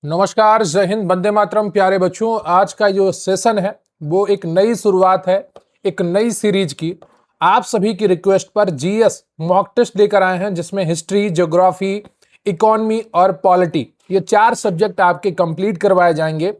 नमस्कार, जय हिंद, वंदे मातरम। प्यारे बच्चों, आज का जो सेशन है वो एक नई शुरुआत है, एक नई सीरीज की। आप सभी की रिक्वेस्ट पर जीएस मॉक टेस्ट लेकर आए हैं, जिसमें हिस्ट्री, ज्योग्राफी, इकोनॉमी और पॉलिटी ये 4 सब्जेक्ट आपके कंप्लीट करवाए जाएंगे।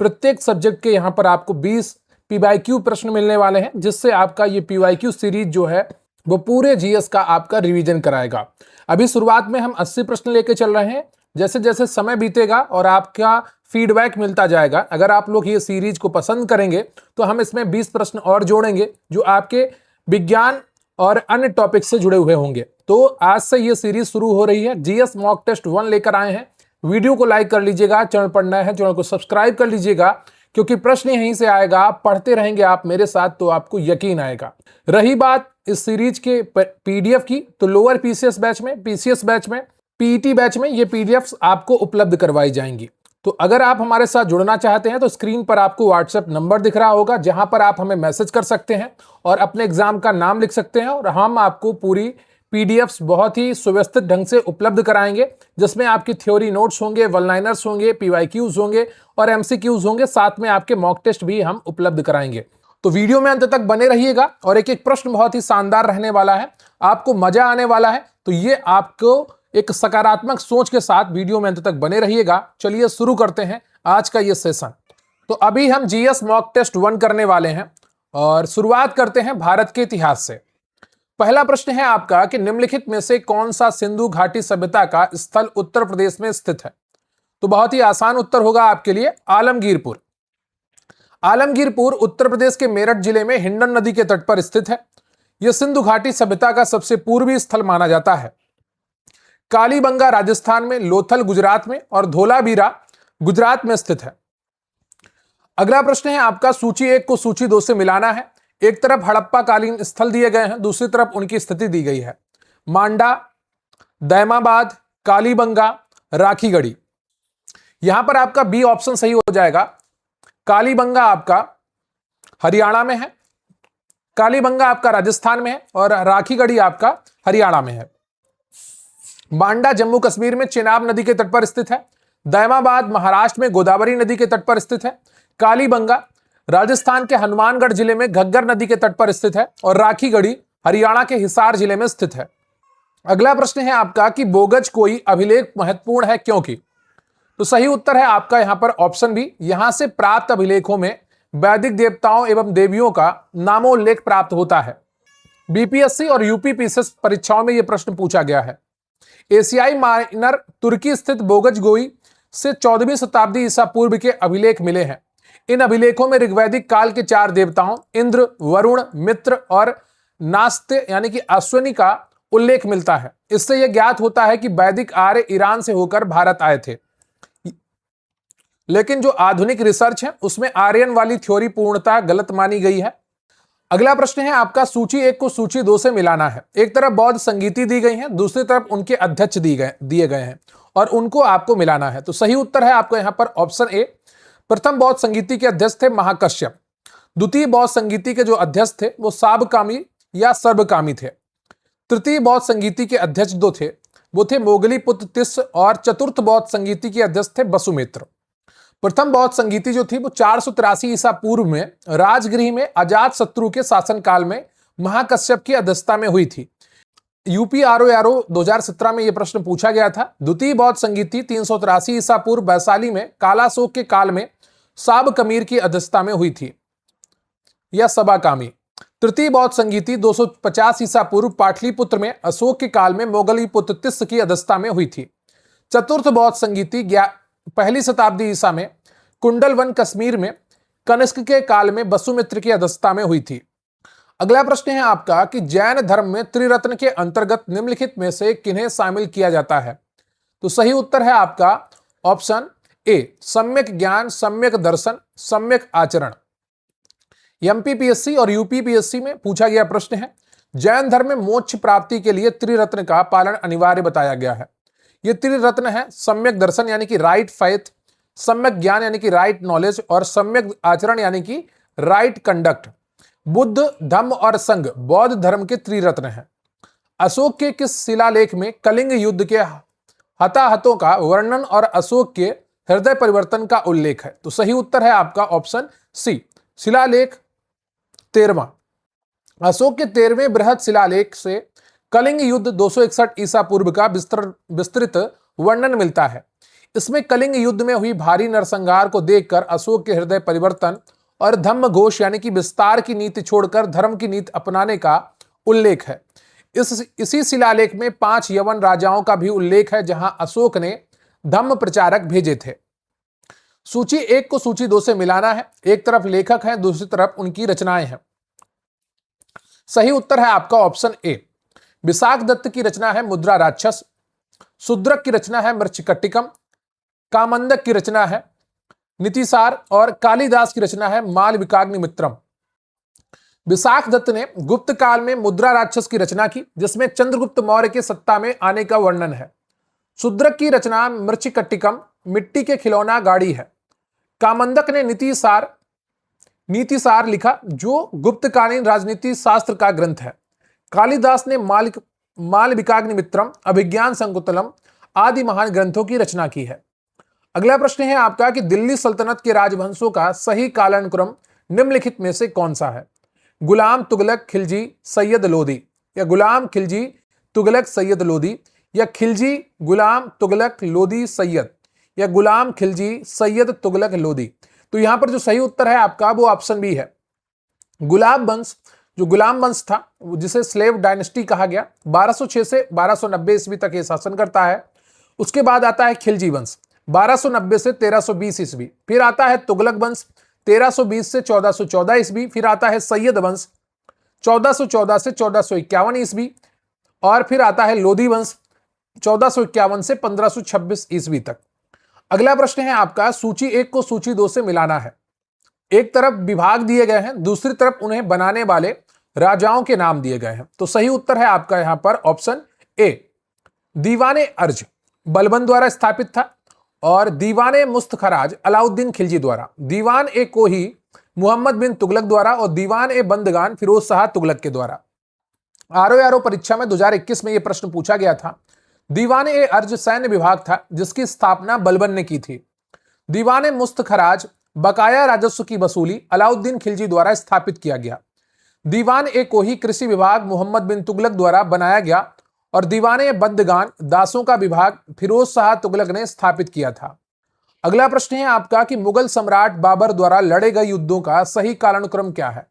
प्रत्येक सब्जेक्ट के यहाँ पर आपको 20 पीवाईक्यू प्रश्न मिलने वाले हैं, जिससे आपका ये पीवाईक्यू सीरीज जो है वो पूरे जीएस का आपका रिवीजन कराएगा। अभी शुरुआत में हम 80 प्रश्न लेके चल रहे हैं। जैसे जैसे समय बीतेगा और आपका फीडबैक मिलता जाएगा, अगर आप लोग ये सीरीज को पसंद करेंगे तो हम इसमें 20 प्रश्न और जोड़ेंगे जो आपके विज्ञान और अन्य टॉपिक से जुड़े हुए होंगे। तो आज से ये सीरीज शुरू हो रही है। जीएस मॉक टेस्ट 1 लेकर आए हैं। वीडियो को लाइक कर लीजिएगा, चैनल पर नए हैं चैनल को सब्सक्राइब कर लीजिएगा, क्योंकि प्रश्न यहीं से आएगा। आप पढ़ते रहेंगे आप मेरे साथ तो आपको यकीन आएगा। रही बात इस सीरीज के पीडीएफ की, तो लोअर पीसीएस बैच में, पीसीएस बैच में, पीईटी बैच में ये पीडीएफ्स आपको उपलब्ध करवाई जाएंगी। तो अगर आप हमारे साथ जुड़ना चाहते हैं तो स्क्रीन पर आपको व्हाट्सएप नंबर दिख रहा होगा, जहां पर आप हमें मैसेज कर सकते हैं और अपने एग्जाम का नाम लिख सकते हैं, और हम आपको पूरी पीडीएफ्स बहुत ही सुव्यवस्थित ढंग से उपलब्ध कराएंगे, जिसमें आपकी थ्योरी नोट्स होंगे, वन लाइनर्स होंगे, पीवाईक्यूज होंगे और एमसीक्यूज होंगे। साथ में आपके मॉक टेस्ट भी हम उपलब्ध कराएंगे। तो वीडियो में अंत तक बने रहिएगा, और एक एक प्रश्न बहुत ही शानदार रहने वाला है, आपको मजा आने वाला है। तो ये आपको एक सकारात्मक सोच के साथ वीडियो में अंत तक बने रहिएगा। चलिए शुरू करते हैं आज का ये सेशन। तो अभी हम जीएस मॉक टेस्ट 1 करने वाले हैं और शुरुआत करते हैं भारत के इतिहास से। पहला प्रश्न है आपका कि निम्नलिखित में से कौन सा सिंधु घाटी सभ्यता का स्थल उत्तर प्रदेश में स्थित है? तो बहुत ही आसान उत्तर होगा आपके लिए, आलमगीरपुर। आलमगीरपुर उत्तर प्रदेश के मेरठ जिले में हिंडन नदी के तट पर स्थित है। यह सिंधु घाटी सभ्यता का सबसे पूर्वी स्थल माना जाता है। कालीबंगा राजस्थान में, लोथल गुजरात में और धोलावीरा गुजरात में स्थित है। अगला प्रश्न है आपका, सूची 1 को सूची 2 से मिलाना है। एक तरफ हड़प्पा कालीन स्थल दिए गए हैं, दूसरी तरफ उनकी स्थिति दी गई है। मांडा, दैमाबाद, कालीबंगा, राखीगढ़ी। यहां पर आपका बी ऑप्शन सही हो जाएगा। कालीबंगा आपका हरियाणा में है, कालीबंगा आपका राजस्थान में है और राखीगढ़ी आपका हरियाणा में है। मांडा जम्मू कश्मीर में चेनाब नदी के तट पर स्थित है। दैमाबाद महाराष्ट्र में गोदावरी नदी के तट पर स्थित है। कालीबंगा राजस्थान के हनुमानगढ़ जिले में घग्गर नदी के तट पर स्थित है और राखीगढ़ी हरियाणा के हिसार जिले में स्थित है। अगला प्रश्न है आपका कि बोगज कोई अभिलेख महत्वपूर्ण है क्योंकि? तो सही उत्तर है आपका यहां पर ऑप्शन बी। यहां से प्राप्त अभिलेखों में वैदिक देवताओं एवं देवियों का नामोल्लेख प्राप्त होता है। बीपीएससी और यूपीपीएससी परीक्षाओं में यह प्रश्न पूछा गया है। एशियाई माइनर तुर्की स्थित बोगजगोई से 14वीं शताब्दी ईसा पूर्व के अभिलेख मिले हैं। इन अभिलेखों में ऋग्वैदिक काल के 4 देवताओं इंद्र, वरुण, मित्र और नास्त्य यानी कि अश्विनी का उल्लेख मिलता है। इससे यह ज्ञात होता है कि वैदिक आर्य ईरान से होकर भारत आए थे। लेकिन जो आधुनिक रिसर्च है उसमें आर्यन वाली थ्योरी पूर्णतः गलत मानी गई है। अगला प्रश्न है आपका, सूची 1 को सूची 2 से मिलाना है। एक तरफ बौद्ध संगीति दी गई है, दूसरी तरफ उनके अध्यक्ष दिए गए हैं और उनको आपको मिलाना है। तो सही उत्तर है आपका यहां पर ऑप्शन ए। प्रथम बौद्ध संगीति के अध्यक्ष थे महाकश्यप। द्वितीय बौद्ध संगीति के जो अध्यक्ष थे वो साबकामी या सर्वकामी थे। तृतीय बौद्ध संगीति के अध्यक्ष जो थे वो थे मोगलीपुत्र तिस्स, और चतुर्थ बौद्ध संगीति के अध्यक्ष थे वसुमित्र। प्रथम बौद्ध संगीति जो थी वो 483 ईसा पूर्व में राजगृह में अजात शत्रु के शासनकाल में महाकश्यप की अध्यक्षता में हुई थी। यूपीआरओ 2017 में यह प्रश्न पूछा गया था। द्वितीय बौद्ध संगीति 383 ईसा पूर्व वैशाली में कालाशोक के काल में साब कमीर की अध्यक्षता में हुई थी या सबाकामी। तृतीय बौद्ध संगीति 250 ईसा पूर्व पाटलिपुत्र में अशोक के काल में मोगलीपुत्र तिस्स की अध्यक्षता में हुई थी। चतुर्थ बौद्ध संगीति 1वीं शताब्दी ईसा में कुंडलवन कश्मीर में कनिष्क के काल में वसुमित्र की अध्यक्षता में हुई थी। अगला प्रश्न है आपका कि जैन धर्म में त्रिरत्न के अंतर्गत निम्नलिखित में से किन्हें शामिल किया जाता है? तो सही उत्तर है आपका ऑप्शन ए, सम्यक ज्ञान, सम्यक दर्शन, सम्यक आचरण। एमपीपीएससी और यूपीपीएससी में पूछा गया प्रश्न है, जैन धर्म में मोक्ष प्राप्ति के लिए त्रिरत्न का पालन अनिवार्य बताया गया है। ये त्रिरत्न है सम्यक दर्शन यानी कि राइट फेथ, सम्यक ज्ञान यानी कि राइट नॉलेज और सम्यक आचरण यानी कि राइट कंडक्ट। बुद्ध, धम्म और संघ बौद्ध धर्म के त्रिरत्न हैं। अशोक के किस शिलालेख में कलिंग युद्ध के हताहतों का वर्णन और अशोक के हृदय परिवर्तन का उल्लेख है? तो सही उत्तर है आपका ऑप्शन सी, शिलालेख 13वां। अशोक के 13वें बृहद शिलालेख से कलिंग युद्ध 261 ईसा पूर्व का विस्तृत वर्णन मिलता है। इसमें कलिंग युद्ध में हुई भारी नरसंहार को देखकर अशोक के हृदय परिवर्तन और धम्म घोष यानी कि विस्तार की नीति छोड़कर धर्म की नीति अपनाने का उल्लेख है। इसी शिलालेख में 5 यवन राजाओं का भी उल्लेख है जहां अशोक ने धम्म प्रचारक भेजे थे। सूची 1 को सूची 2 से मिलाना है। एक तरफ लेखक हैं, दूसरी तरफ उनकी रचनाएं हैं। सही उत्तर है आपका ऑप्शन ए। विशाख दत्त की रचना है मुद्रा राक्षस, शूद्रक की रचना है मृच्छकटिकम, कामंदक की रचना है नीतिसार और कालिदास की रचना है मालविकाग्निमित्रम। विशाख दत्त ने गुप्त काल में मुद्रा राक्षस की रचना की जिसमें चंद्रगुप्त मौर्य के सत्ता में आने का वर्णन है। शूद्रक की रचना मृच्छकटिकम मिट्टी के खिलौना गाड़ी है। कामंदक ने नीतिसार लिखा जो गुप्तकालीन राजनीति शास्त्र का ग्रंथ है। कालिदास ने मालविकाग्निमित्रम, अभिज्ञान संकुतलम आदि महान ग्रंथों की रचना की है। अगला प्रश्न है आपका कि दिल्ली सल्तनत के राजवंशों का सही कालानुक्रम निम्नलिखित में से कौन सा है? गुलाम, तुगलक, खिलजी, सैयद लोदी, या गुलाम, खिलजी, तुगलक, सैयद लोदी, या खिलजी, गुलाम, तुगलक, लोदी, सैयद, या गुलाम, खिलजी, सैयद, तुगलक, लोदी। तो यहां पर जो सही उत्तर है आपका वो ऑप्शन बी है। गुलाब वंश, जो गुलाम वंश था जिसे स्लेव डायनेस्टी कहा गया, 1206 से 1290 ईस्वी तक ये शासन करता है। उसके बाद आता है खिलजी वंश 1290 से 1320 ईस्वी। फिर आता है तुगलक वंश 1320 से 1414 ईस्वी। फिर आता है सैयद वंश 1414 से 1451 ईस्वी। और फिर आता है लोधी वंश 1451 से 1526 ईस्वी तक। अगला प्रश्न है आपका सूची 1 को सूची 2 से मिलाना है। एक तरफ विभाग दिए गए हैं, दूसरी तरफ उन्हें बनाने वाले राजाओं के नाम दिए गए हैं। तो सही उत्तर है आपका यहां पर ऑप्शन ए। दीवाने अर्ज बलबन द्वारा स्थापित था और दीवाने मुस्तखराज अलाउद्दीन खिलजी द्वारा, दीवान ए कोही मोहम्मद बिन तुगलक द्वारा और दीवान ए बंदगान फिरोज शाह तुगलक के द्वारा। आरओ परीक्षा में 2021 में यह प्रश्न पूछा गया था। दीवाने ए अर्ज सैन्य विभाग था जिसकी स्थापना बलबन ने की थी। दीवाने मुस्तखराज बकाया राजस्व की वसूली अलाउद्दीन खिलजी द्वारा स्थापित किया गया। दीवान ए कोही कृषि विभाग मोहम्मद बिन तुगलक द्वारा बनाया गया और दीवाने बंदगान दासों का विभाग फिरोज शाह तुगलक ने स्थापित किया था। अगला प्रश्न है आपका कि मुगल सम्राट बाबर द्वारा लड़े गए युद्धों का सही कालानुक्रम क्या है?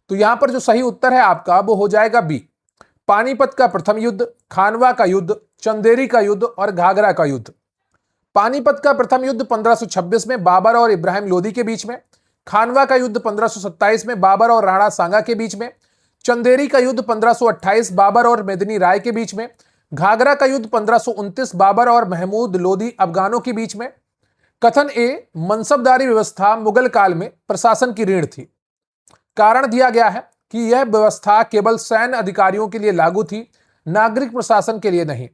तो यहां पर जो सही उत्तर है आपका वो हो जाएगा बी। पानीपत का प्रथम युद्ध, खानवा का युद्ध, चंदेरी का युद्ध और घाघरा का युद्ध। पानीपत का प्रथम युद्ध 1526 में बाबर और इब्राहिम लोदी के बीच में, खानवा का युद्ध 1527 में बाबर और राणा सांगा के बीच में, चंदेरी का युद्ध 1528 बाबर और मेदिनी राय के बीच में, घाघरा का युद्ध 1529 बाबर और महमूद लोदी अफगानों के बीच में। कथन ए, मनसबदारी व्यवस्था मुगल काल में प्रशासन की रीढ़ थी। कारण दिया गया है कि यह व्यवस्था केवल सैन्य अधिकारियों के लिए लागू थी, नागरिक प्रशासन के लिए नहीं।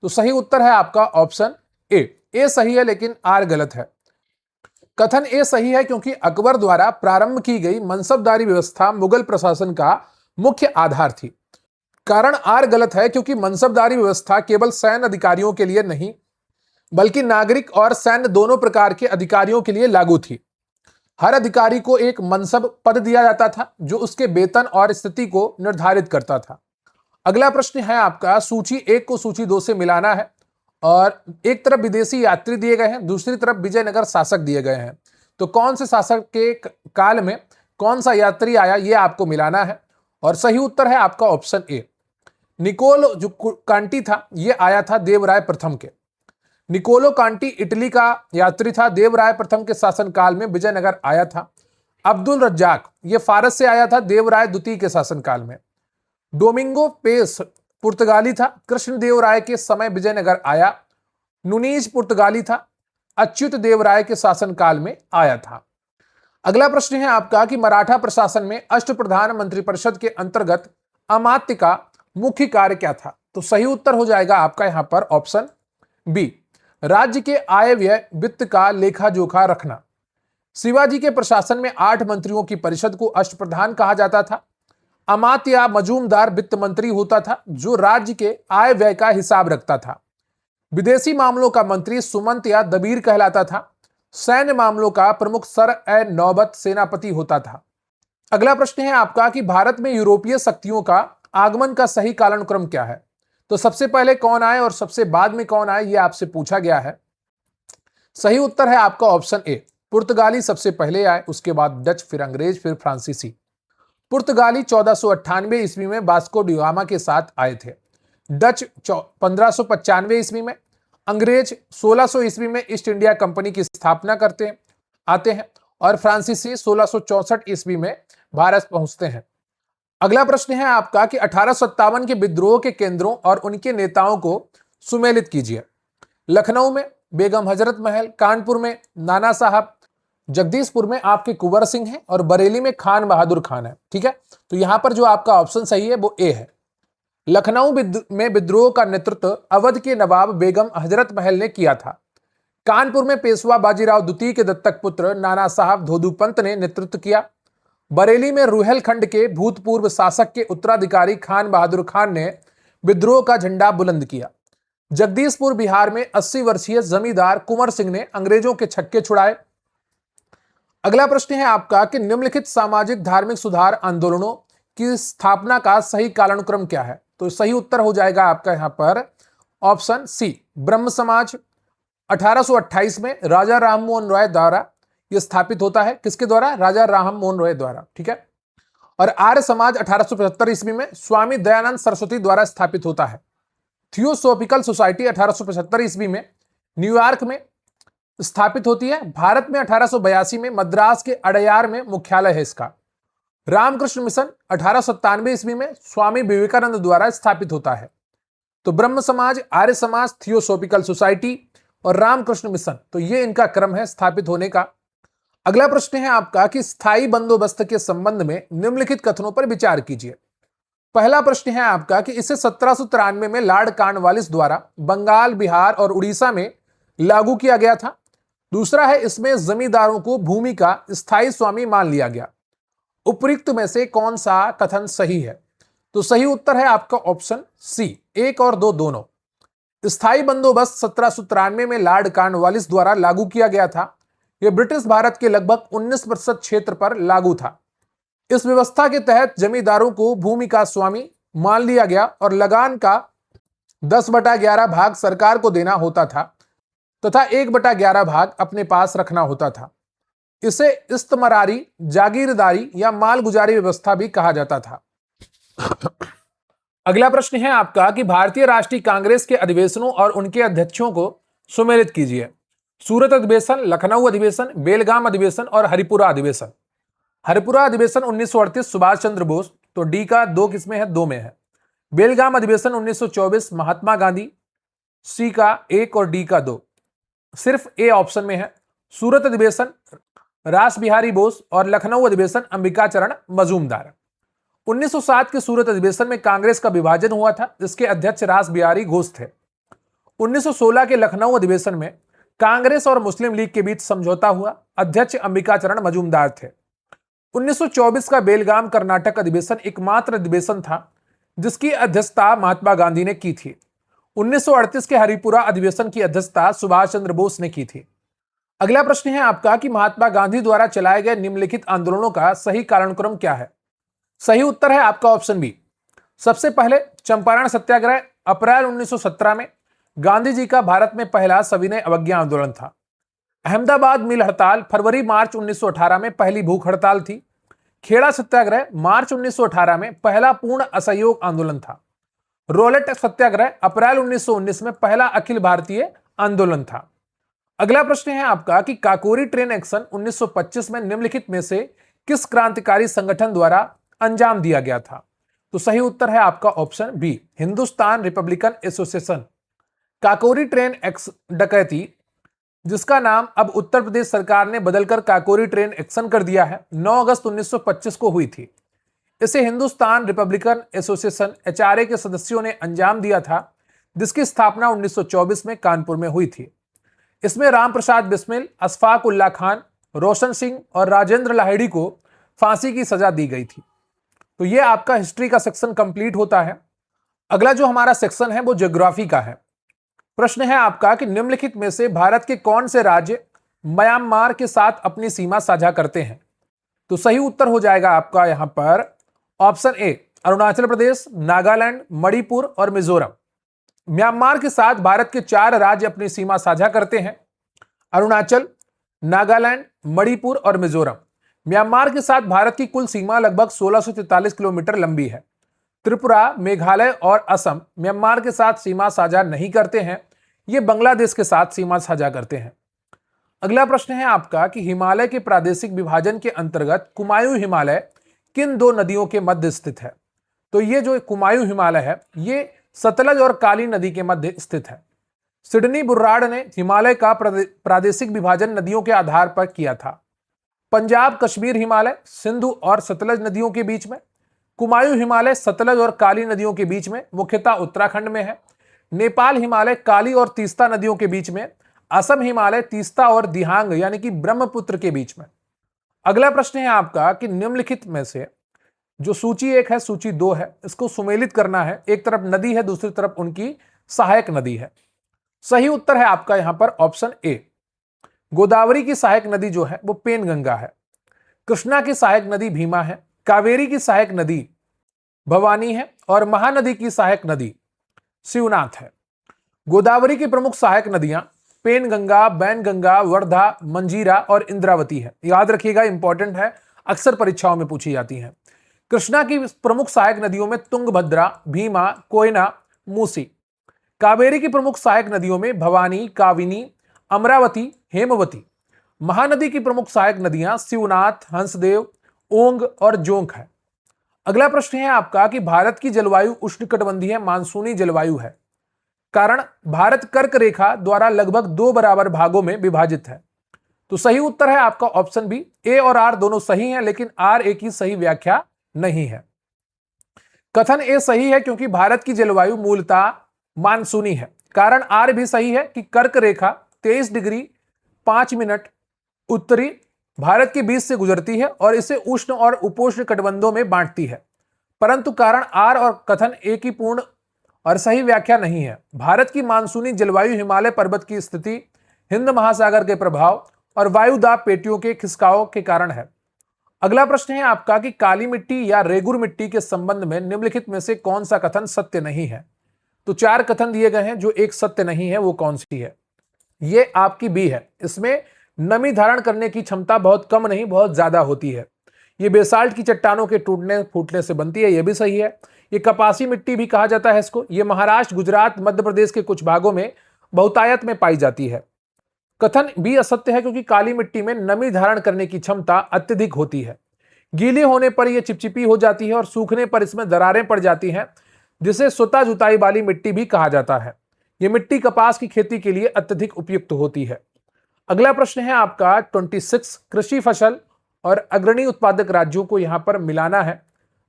तो सही उत्तर है आपका ऑप्शन ए। ए सही है लेकिन आर गलत है। कथन ए सही है क्योंकि अकबर द्वारा प्रारंभ की गई मनसबदारी व्यवस्था मुगल प्रशासन का मुख्य आधार थी। कारण आर गलत है क्योंकि मनसबदारी व्यवस्था केवल सैन्य अधिकारियों के लिए नहीं बल्कि नागरिक और सैन्य दोनों प्रकार के अधिकारियों के लिए लागू थी। हर अधिकारी को एक मनसब पद दिया जाता था जो उसके वेतन और स्थिति को निर्धारित करता था। अगला प्रश्न है आपका सूची 1 को सूची 2 से मिलाना है और एक तरफ विदेशी यात्री दिए गए हैं, दूसरी तरफ विजयनगर शासक दिए गए हैं। तो कौन से शासक के काल में कौन सा यात्री आया यह आपको मिलाना है और सही उत्तर है आपका ऑप्शन ए। निकोलो जो कांटी था यह आया था देवराय प्रथम के। निकोलो कांटी इटली का यात्री था, देवराय प्रथम के शासनकाल में विजयनगर आया था। अब्दुल रज्जाक ये फारस से आया था देवराय द्वितीय के शासनकाल में। डोमिंगो पेस पुर्तगाली था, कृष्णदेव राय के समय विजयनगर आया। नुनीज पुर्तगाली था, अच्युत देव राय के शासनकाल में आया था। अगला प्रश्न है आपका कि मराठा प्रशासन में अष्टप्रधान मंत्रिपरिषद के अंतर्गत अमात्य का मुख्य कार्य क्या था? तो सही उत्तर हो जाएगा आपका यहां पर ऑप्शन बी, राज्य के आय व्यय वित्त का लेखा जोखा रखना। शिवाजी के प्रशासन में 8 मंत्रियों की परिषद को अष्टप्रधान कहा जाता था। अमात्य या मजूमदार वित्त मंत्री होता था जो राज्य के आय व्यय का हिसाब रखता था। विदेशी मामलों का मंत्री सुमंत या दबीर कहलाता था सैन्य मामलों का प्रमुख सर ए नौबत सेनापति होता था। अगला प्रश्न है आपका कि भारत में यूरोपीय शक्तियों का आगमन का सही कालक्रम क्या है? तो सबसे पहले कौन आए और सबसे बाद में कौन आए, यह आपसे पूछा गया है। सही उत्तर है आपका ऑप्शन ए, पुर्तगाली सबसे पहले आए, उसके बाद डच, फिर अंग्रेज, फिर फ्रांसीसी। पुर्तगाली 1498 ईस्वी में वास्को डी गामा के साथ आए थे। डच 1595 ईस्वी में, अंग्रेज 1600 ईस्वी में ईस्ट इंडिया कंपनी की स्थापना करते हैं आते हैं, और फ्रांसीसी 1664 ईस्वी में भारत पहुंचते हैं। अगला प्रश्न है आपका कि 1857 के विद्रोह के केंद्रों और उनके नेताओं को सुमेलित कीजिए। लखनऊ में बेगम हजरत महल, कानपुर में नाना साहब, जगदीशपुर में आपके कुंवर सिंह हैं, और बरेली में खान बहादुर खान है। ठीक है, तो यहां पर जो आपका ऑप्शन सही है वो ए है। लखनऊ में विद्रोह का नेतृत्व अवध के नवाब बेगम हजरत महल ने किया था। कानपुर में पेशवा बाजीराव द्वितीय के दत्तक पुत्र नाना साहब धोदूपंत ने नेतृत्व किया। बरेली में रुहेलखंड के भूतपूर्व शासक के उत्तराधिकारी खान बहादुर खान ने विद्रोह का झंडा बुलंद किया। जगदीशपुर बिहार में 80 वर्षीय जमींदार कुंवर सिंह ने अंग्रेजों के छक्के छुड़ाए। अगला प्रश्न है आपका कि निम्नलिखित सामाजिक धार्मिक सुधार आंदोलनों की स्थापना का सही कालानुक्रम क्या है? तो सही उत्तर हो जाएगा आपका यहां पर ऑप्शन सी, ब्रह्म समाज 1828 में राजा राममोहन रॉय द्वारा यह स्थापित होता है। किसके द्वारा? राजा राममोहन रॉय द्वारा। ठीक है, और आर्य समाज 1875 ईस्वी में स्वामी दयानंद सरस्वती द्वारा स्थापित होता है। थियोसॉफिकल सोसाइटी 1875 ईस्वी में न्यूयॉर्क में स्थापित होती है। भारत में 1882 में मद्रास के अड़यार में मुख्यालय है इसका। रामकृष्ण मिशन 1897 ईस्वी में स्वामी विवेकानंद द्वारा स्थापित होता है। तो ब्रह्म समाज, आर्य समाज, थियोसॉफिकल सोसाइटी और रामकृष्ण मिशन, तो ये इनका क्रम है स्थापित होने का। अगला प्रश्न है आपका कि स्थायी बंदोबस्त के संबंध में निम्नलिखित कथनों पर विचार कीजिए। पहला प्रश्न है आपका कि इसे 1793 में लॉर्ड कॉर्नवालिस द्वारा बंगाल, बिहार और उड़ीसा में लागू किया गया था। दूसरा है इसमें जमींदारों को भूमि का स्थायी स्वामी मान लिया गया। उपयुक्त में से कौन सा कथन सही है? तो सही उत्तर है आपका ऑप्शन सी, 1 और 2 दोनों। स्थायी बंदोबस्त 1793 में लॉर्ड कॉर्नवालिस द्वारा लागू किया गया था। यह ब्रिटिश भारत के लगभग 19% क्षेत्र पर लागू था। इस व्यवस्था के तहत जमींदारों को भूमि का स्वामी मान लिया गया और लगान का 10/11 भाग सरकार को देना होता था तथा 1/11 भाग अपने पास रखना होता था। इसे इस्तमरारी, जागीरदारी या मालगुजारी व्यवस्था भी कहा जाता था। अगला प्रश्न है आपका कि भारतीय राष्ट्रीय कांग्रेस के अधिवेशनों और उनके अध्यक्षों को सुमेलित कीजिए। सूरत अधिवेशन, लखनऊ अधिवेशन, बेलगाम अधिवेशन और हरिपुरा अधिवेशन। हरिपुरा अधिवेशन 1938 सुभाष चंद्र बोस, तो डी का 2 किसमें है? 2 में है। बेलगाम अधिवेशन 1924 महात्मा गांधी, सी का 1 और डी का 2, सिर्फ ए ऑप्शन में है। सूरत अधिवेशन रास बिहारी बोस और लखनऊ अधिवेशन अंबिकाचरण मजूमदार। 1907 के सूरत अधिवेशन में कांग्रेस का विभाजन हुआ था, जिसके अध्यक्ष रास बिहारी घोष थे। 1916 के लखनऊ अधिवेशन में कांग्रेस और मुस्लिम लीग के बीच समझौता हुआ, अध्यक्ष अंबिकाचरण मजूमदार थे। 1924 का बेलगाम कर्नाटक अधिवेशन एकमात्र अधिवेशन था जिसकी अध्यक्षता महात्मा गांधी ने की थी। 1938 के हरिपुरा अधिवेशन की अध्यक्षता सुभाष चंद्र बोस ने की थी। अगला प्रश्न है आपका कि महात्मा गांधी द्वारा चलाए गए निम्नलिखित आंदोलनों का सही कालानुक्रम क्या है? सही उत्तर है आपका ऑप्शन बी। सबसे पहले चंपारण सत्याग्रह अप्रैल 1917 में गांधी जी का भारत में पहला सविनय अवज्ञा आंदोलन था। अहमदाबाद मिल हड़ताल फरवरी-मार्च 1918 में पहली भूख हड़ताल थी। खेड़ा सत्याग्रह मार्च 1918 में पहला पूर्ण असहयोग आंदोलन था। रोलेट सत्याग्रह अप्रैल 1919 में पहला अखिल भारतीय आंदोलन था। अगला प्रश्न है आपका कि काकोरी ट्रेन एक्शन 1925 में निम्नलिखित में से किस क्रांतिकारी संगठन द्वारा अंजाम दिया गया था? तो सही उत्तर है आपका option B, Hindustan Republican Association. Kakori train डकैती, जिसका नाम अब उत्तर प्रदेश सरकार ने बदलकर काकोरी ट्रेन एक्शन कर दिया है, 9 अगस्त 1925 को हुई थी। इसे हिंदुस्तान रिपब्लिकन एसोसिएशन एचआरए के सदस्यों ने अंजाम दिया था, जिसकी स्थापना 1924 में कानपुर में हुई थी। इसमें राम प्रसाद बिस्मिल, अशफाक उल्ला खान, रोशन सिंह और राजेंद्र लाहिड़ी को फांसी की सजा दी गई थी। तो यह आपका हिस्ट्री का सेक्शन कंप्लीट होता है। अगला जो हमारा सेक्शन है वो ज्योग्राफी का है। प्रश्न है आपका कि निम्नलिखित में से भारत के कौन से राज्य म्यांमार के साथ अपनी सीमा साझा करते हैं? तो सही उत्तर हो जाएगा आपका यहां पर ऑप्शन ए, अरुणाचल प्रदेश, नागालैंड, मणिपुर और मिजोरम। म्यांमार के साथ भारत के 4 राज्य अपनी सीमा साझा करते हैं, अरुणाचल, नागालैंड, मणिपुर और मिजोरम। म्यांमार के साथ भारत की कुल सीमा लगभग 1643 किलोमीटर लंबी है। त्रिपुरा, मेघालय और असम म्यांमार के साथ सीमा साझा नहीं करते हैं, ये बांग्लादेश के साथ सीमा साझा करते हैं। अगला प्रश्न है आपका कि हिमालय के प्रादेशिक विभाजन के अंतर्गत कुमायूं हिमालय किन 2 नदियों के मध्य स्थित है? तो ये जो कुमायूं हिमालय है ये सतलज और काली नदी के मध्य स्थित है। सिडनी बुर्राड़ ने हिमालय का प्रादेशिक विभाजन नदियों के आधार पर किया था। पंजाब कश्मीर हिमालय सिंधु और सतलज नदियों के बीच में, कुमायूं हिमालय सतलज और काली नदियों के बीच में, मुख्यतः उत्तराखंड में है। नेपाल हिमालय काली और तीस्ता नदियों के बीच में, असम हिमालय तीस्ता और दिहांग यानी कि ब्रह्मपुत्र के बीच में। अगला प्रश्न है आपका कि निम्नलिखित में से जो सूची 1 है, सूची 2 है, इसको सुमेलित करना है। एक तरफ नदी है, दूसरी तरफ उनकी सहायक नदी है। सही उत्तर है आपका यहां पर ऑप्शन ए। गोदावरी की सहायक नदी जो है वो पेनगंगा है। कृष्णा की सहायक नदी भीमा है। कावेरी की सहायक नदी भवानी है और महानदी की सहायक नदी शिवनाथ है। गोदावरी की प्रमुख सहायक नदियां पेनगंगा, बैनगंगा, वर्धा, मंजीरा और इंद्रावती है। याद रखिएगा, इंपॉर्टेंट है, अक्सर परीक्षाओं में पूछी जाती हैं। कृष्णा की प्रमुख सहायक नदियों में तुंगभद्रा, भीमा, कोयना, मूसी। कावेरी की प्रमुख सहायक नदियों में भवानी, काविनी, अमरावती, हेमवती। महानदी की प्रमुख सहायक नदियां शिवनाथ, हंसदेव, ओंग और जोंक है। अगला प्रश्न है आपका कि भारत की जलवायु उष्णकटिबंधीय मानसूनी जलवायु है। कारण भारत कर्क रेखा द्वारा लगभग 2 बराबर भागों में विभाजित है। तो सही उत्तर है आपका ऑप्शन बी। ए और आर दोनों सही हैं, लेकिन आर ए की सही व्याख्या नहीं है। कथन ए सही है क्योंकि भारत की जलवायु मूलतः मानसूनी है। कारण आर भी सही है कि कर्क रेखा 23 डिग्री 5 मिनट उत्तरी भारत के बीच से गुजरती है और इसे उष्ण और उपोष्ण कटिबंधों में बांटती है। परंतु कारण आर और कथन ए की पूर्ण और सही व्याख्या नहीं है। भारत की मानसूनी जलवायु हिमालय पर्वत की स्थिति, हिंद महासागर के प्रभाव और वायुदाब पेटियों के खिसकाव के कारण है। अगला प्रश्न है आपका कि काली मिट्टी या रेगुर मिट्टी के संबंध में निम्नलिखित में से कौन सा कथन सत्य नहीं है? तो 4 कथन दिए गए हैं, जो एक सत्य नहीं है वो कौन सी है? ये आपकी बी है। इसमें नमी धारण करने की क्षमता बहुत कम नहीं, बहुत ज्यादा होती है। ये बेसाल्ट की चट्टानों के टूटने फूटने से बनती है, यह भी सही है। ये कपासी मिट्टी भी कहा जाता है इसको। ये महाराष्ट्र, गुजरात, मध्य प्रदेश के कुछ भागों में बहुतायत में पाई जाती है। कथन बी असत्य है क्योंकि काली मिट्टी में नमी धारण करने की क्षमता अत्यधिक होती है। गीले होने पर यह चिपचिपी हो जाती है और सूखने पर इसमें दरारें पड़ जाती हैं, जिसे सुता जुताई वाली मिट्टी भी कहा जाता है। यह मिट्टी कपास की खेती के लिए अत्यधिक उपयुक्त होती है। अगला प्रश्न है आपका 26। कृषि फसल और अग्रणी उत्पादक राज्यों को यहां पर मिलाना है।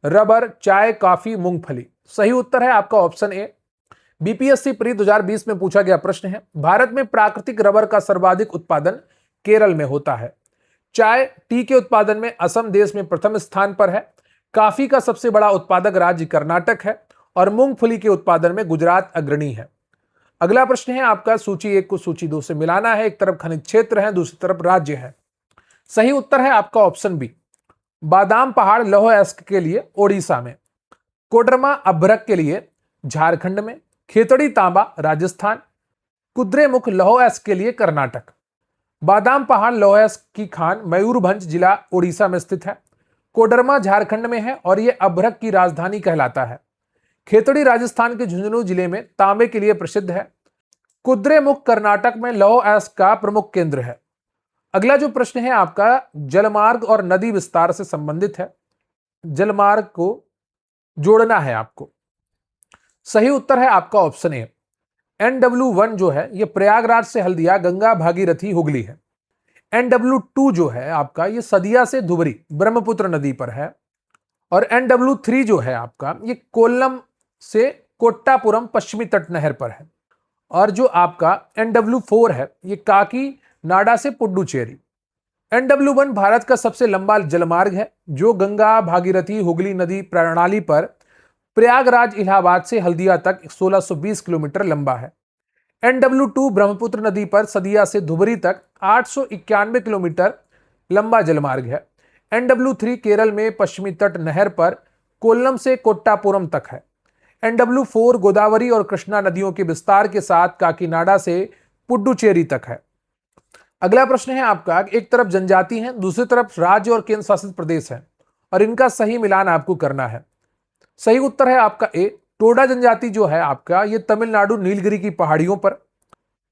रबर, चाय, कॉफी, मूंगफली। सही उत्तर है आपका ऑप्शन ए। बीपीएससी प्री 2020 में पूछा गया प्रश्न है। भारत में प्राकृतिक रबर का सर्वाधिक उत्पादन केरल में होता है। चाय, टी के उत्पादन में असम देश में प्रथम स्थान पर है। कॉफी का सबसे बड़ा उत्पादक राज्य कर्नाटक है और मूंगफली के उत्पादन में गुजरात अग्रणी है। अगला प्रश्न है आपका सूची 1 को सूची 2 से मिलाना है। एक तरफ खनिज क्षेत्र है, दूसरी तरफ राज्य है। सही उत्तर है आपका ऑप्शन बी। बादाम पहाड़ लौह अयस्क के लिए ओडिशा में, कोडरमा अभ्रक के लिए झारखंड में, खेतड़ी तांबा राजस्थान, कुद्रेमुख लौह अयस्क के लिए कर्नाटक। बादाम पहाड़ लौह अयस्क की खान मयूरभंज जिला ओडिशा में स्थित है। कोडरमा झारखंड में है और यह अभ्रक की राजधानी कहलाता है। खेतड़ी राजस्थान के झुंझुनू जिले में तांबे के लिए प्रसिद्ध है। कुद्रेमुख कर्नाटक में लौह अयस्क का प्रमुख केंद्र है। अगला जो प्रश्न है आपका जलमार्ग और नदी विस्तार से संबंधित है। जलमार्ग को जोड़ना है आपको। सही उत्तर है आपका ऑप्शन ए। NW1 जो है ये प्रयागराज से हल्दिया, गंगा, भागीरथी, हुगली है। NW2 जो है आपका ये सदिया से धुबरी, ब्रह्मपुत्र नदी पर है। और NW3 जो है आपका ये कोल्लम से कोट्टापुरम पश्चिमी तट नहर पर है। और जो आपका NW4 है ये काकी नाडा से पुडुचेरी। NW1 भारत का सबसे लंबा जलमार्ग है जो गंगा, भागीरथी, हुगली नदी प्रणाली पर प्रयागराज, इलाहाबाद से हल्दिया तक 1620 किलोमीटर लंबा है। NW2 ब्रह्मपुत्र नदी पर सदिया से धुबरी तक 891 किलोमीटर लंबा जलमार्ग है। NW3 केरल में पश्चिमी तट नहर पर कोल्लम से कोट्टापुरम तक है। NW4 गोदावरी और कृष्णा नदियों के विस्तार के साथ काकीनाडा से पुडुचेरी तक है। अगला प्रश्न है आपका, एक तरफ जनजाति है, दूसरी तरफ राज्य और केंद्र शासित प्रदेश है और इनका सही मिलान आपको करना है। सही उत्तर है आपका ए। टोडा जनजाति जो है आपका, ये तमिलनाडु नीलगिरी की पहाड़ियों पर,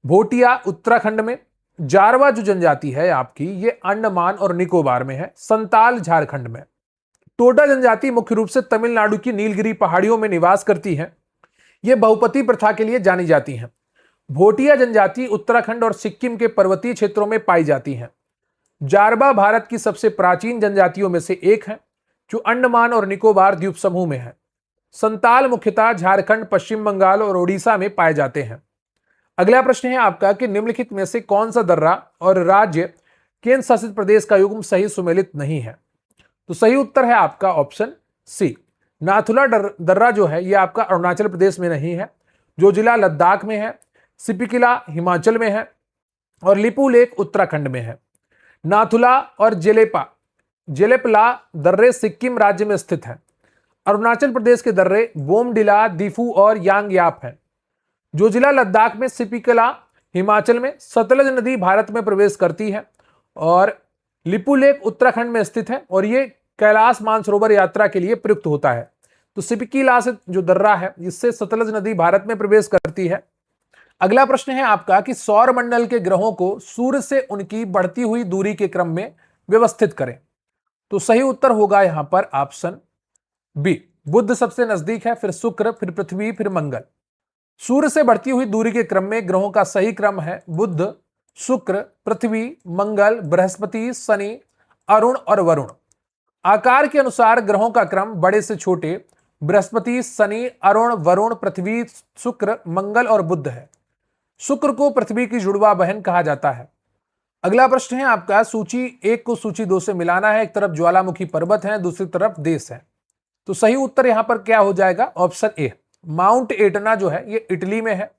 भोटिया उत्तराखंड में, जारवा जो जनजाति है आपकी ये अंडमान और निकोबार में है, संताल झारखंड में। टोडा जनजाति मुख्य रूप से तमिलनाडु की नीलगिरी पहाड़ियों में निवास करती है। ये बहुपति प्रथा के लिए जानी जाती हैं। भोटिया जनजाति उत्तराखंड और सिक्किम के पर्वतीय क्षेत्रों में पाई जाती हैं। जारवा भारत की सबसे प्राचीन जनजातियों में से एक है जो अंडमान और निकोबार द्वीप समूह में है। संताल मुख्यतः झारखंड, पश्चिम बंगाल और ओडिशा में पाए जाते हैं। अगला प्रश्न है आपका कि निम्नलिखित में से कौन सा दर्रा और राज्य केंद्र शासित प्रदेश का युग्म सही सुमेलित नहीं है? तो सही उत्तर है आपका ऑप्शन सी। नाथुला दर्रा जो है यह आपका अरुणाचल प्रदेश में नहीं है, जो जिला लद्दाख में है, सिपिकिला हिमाचल में है और लिपू लेक उत्तराखंड में है। नाथुला और जेलेपला दर्रे सिक्किम राज्य में स्थित है। अरुणाचल प्रदेश के दर्रे बोमडिला, दीफू और यांगयाप हैं। जो जिला लद्दाख में सिपिकला हिमाचल में, सतलज नदी भारत में प्रवेश करती है और लिपू लेक उत्तराखंड में स्थित है और ये कैलाश मानसरोवर यात्रा के लिए प्रयुक्त होता है। तो सिपिकिला से जो दर्रा है इससे सतलज नदी भारत में प्रवेश करती है। अगला प्रश्न है आपका कि सौर मंडल के ग्रहों को सूर्य से उनकी बढ़ती हुई दूरी के क्रम में व्यवस्थित करें। तो सही उत्तर होगा यहां पर ऑप्शन बी। बुध सबसे नजदीक है, फिर शुक्र, फिर पृथ्वी, फिर मंगल। सूर्य से बढ़ती हुई दूरी के क्रम में ग्रहों का सही क्रम है बुध, शुक्र, पृथ्वी, मंगल, बृहस्पति, शनि, अरुण और वरुण। आकार के अनुसार ग्रहों का क्रम बड़े से छोटे बृहस्पति, शनि, अरुण, वरुण, पृथ्वी, शुक्र, मंगल और बुध है। शुक्र को पृथ्वी की जुड़वा बहन कहा जाता है। अगला प्रश्न है आपका, सूची 1 को सूची 2 से मिलाना है। एक तरफ ज्वालामुखी पर्वत है, दूसरी तरफ देश है। तो सही उत्तर यहां पर क्या हो जाएगा? Option A. माउंट एटना जो है ये इटली में है।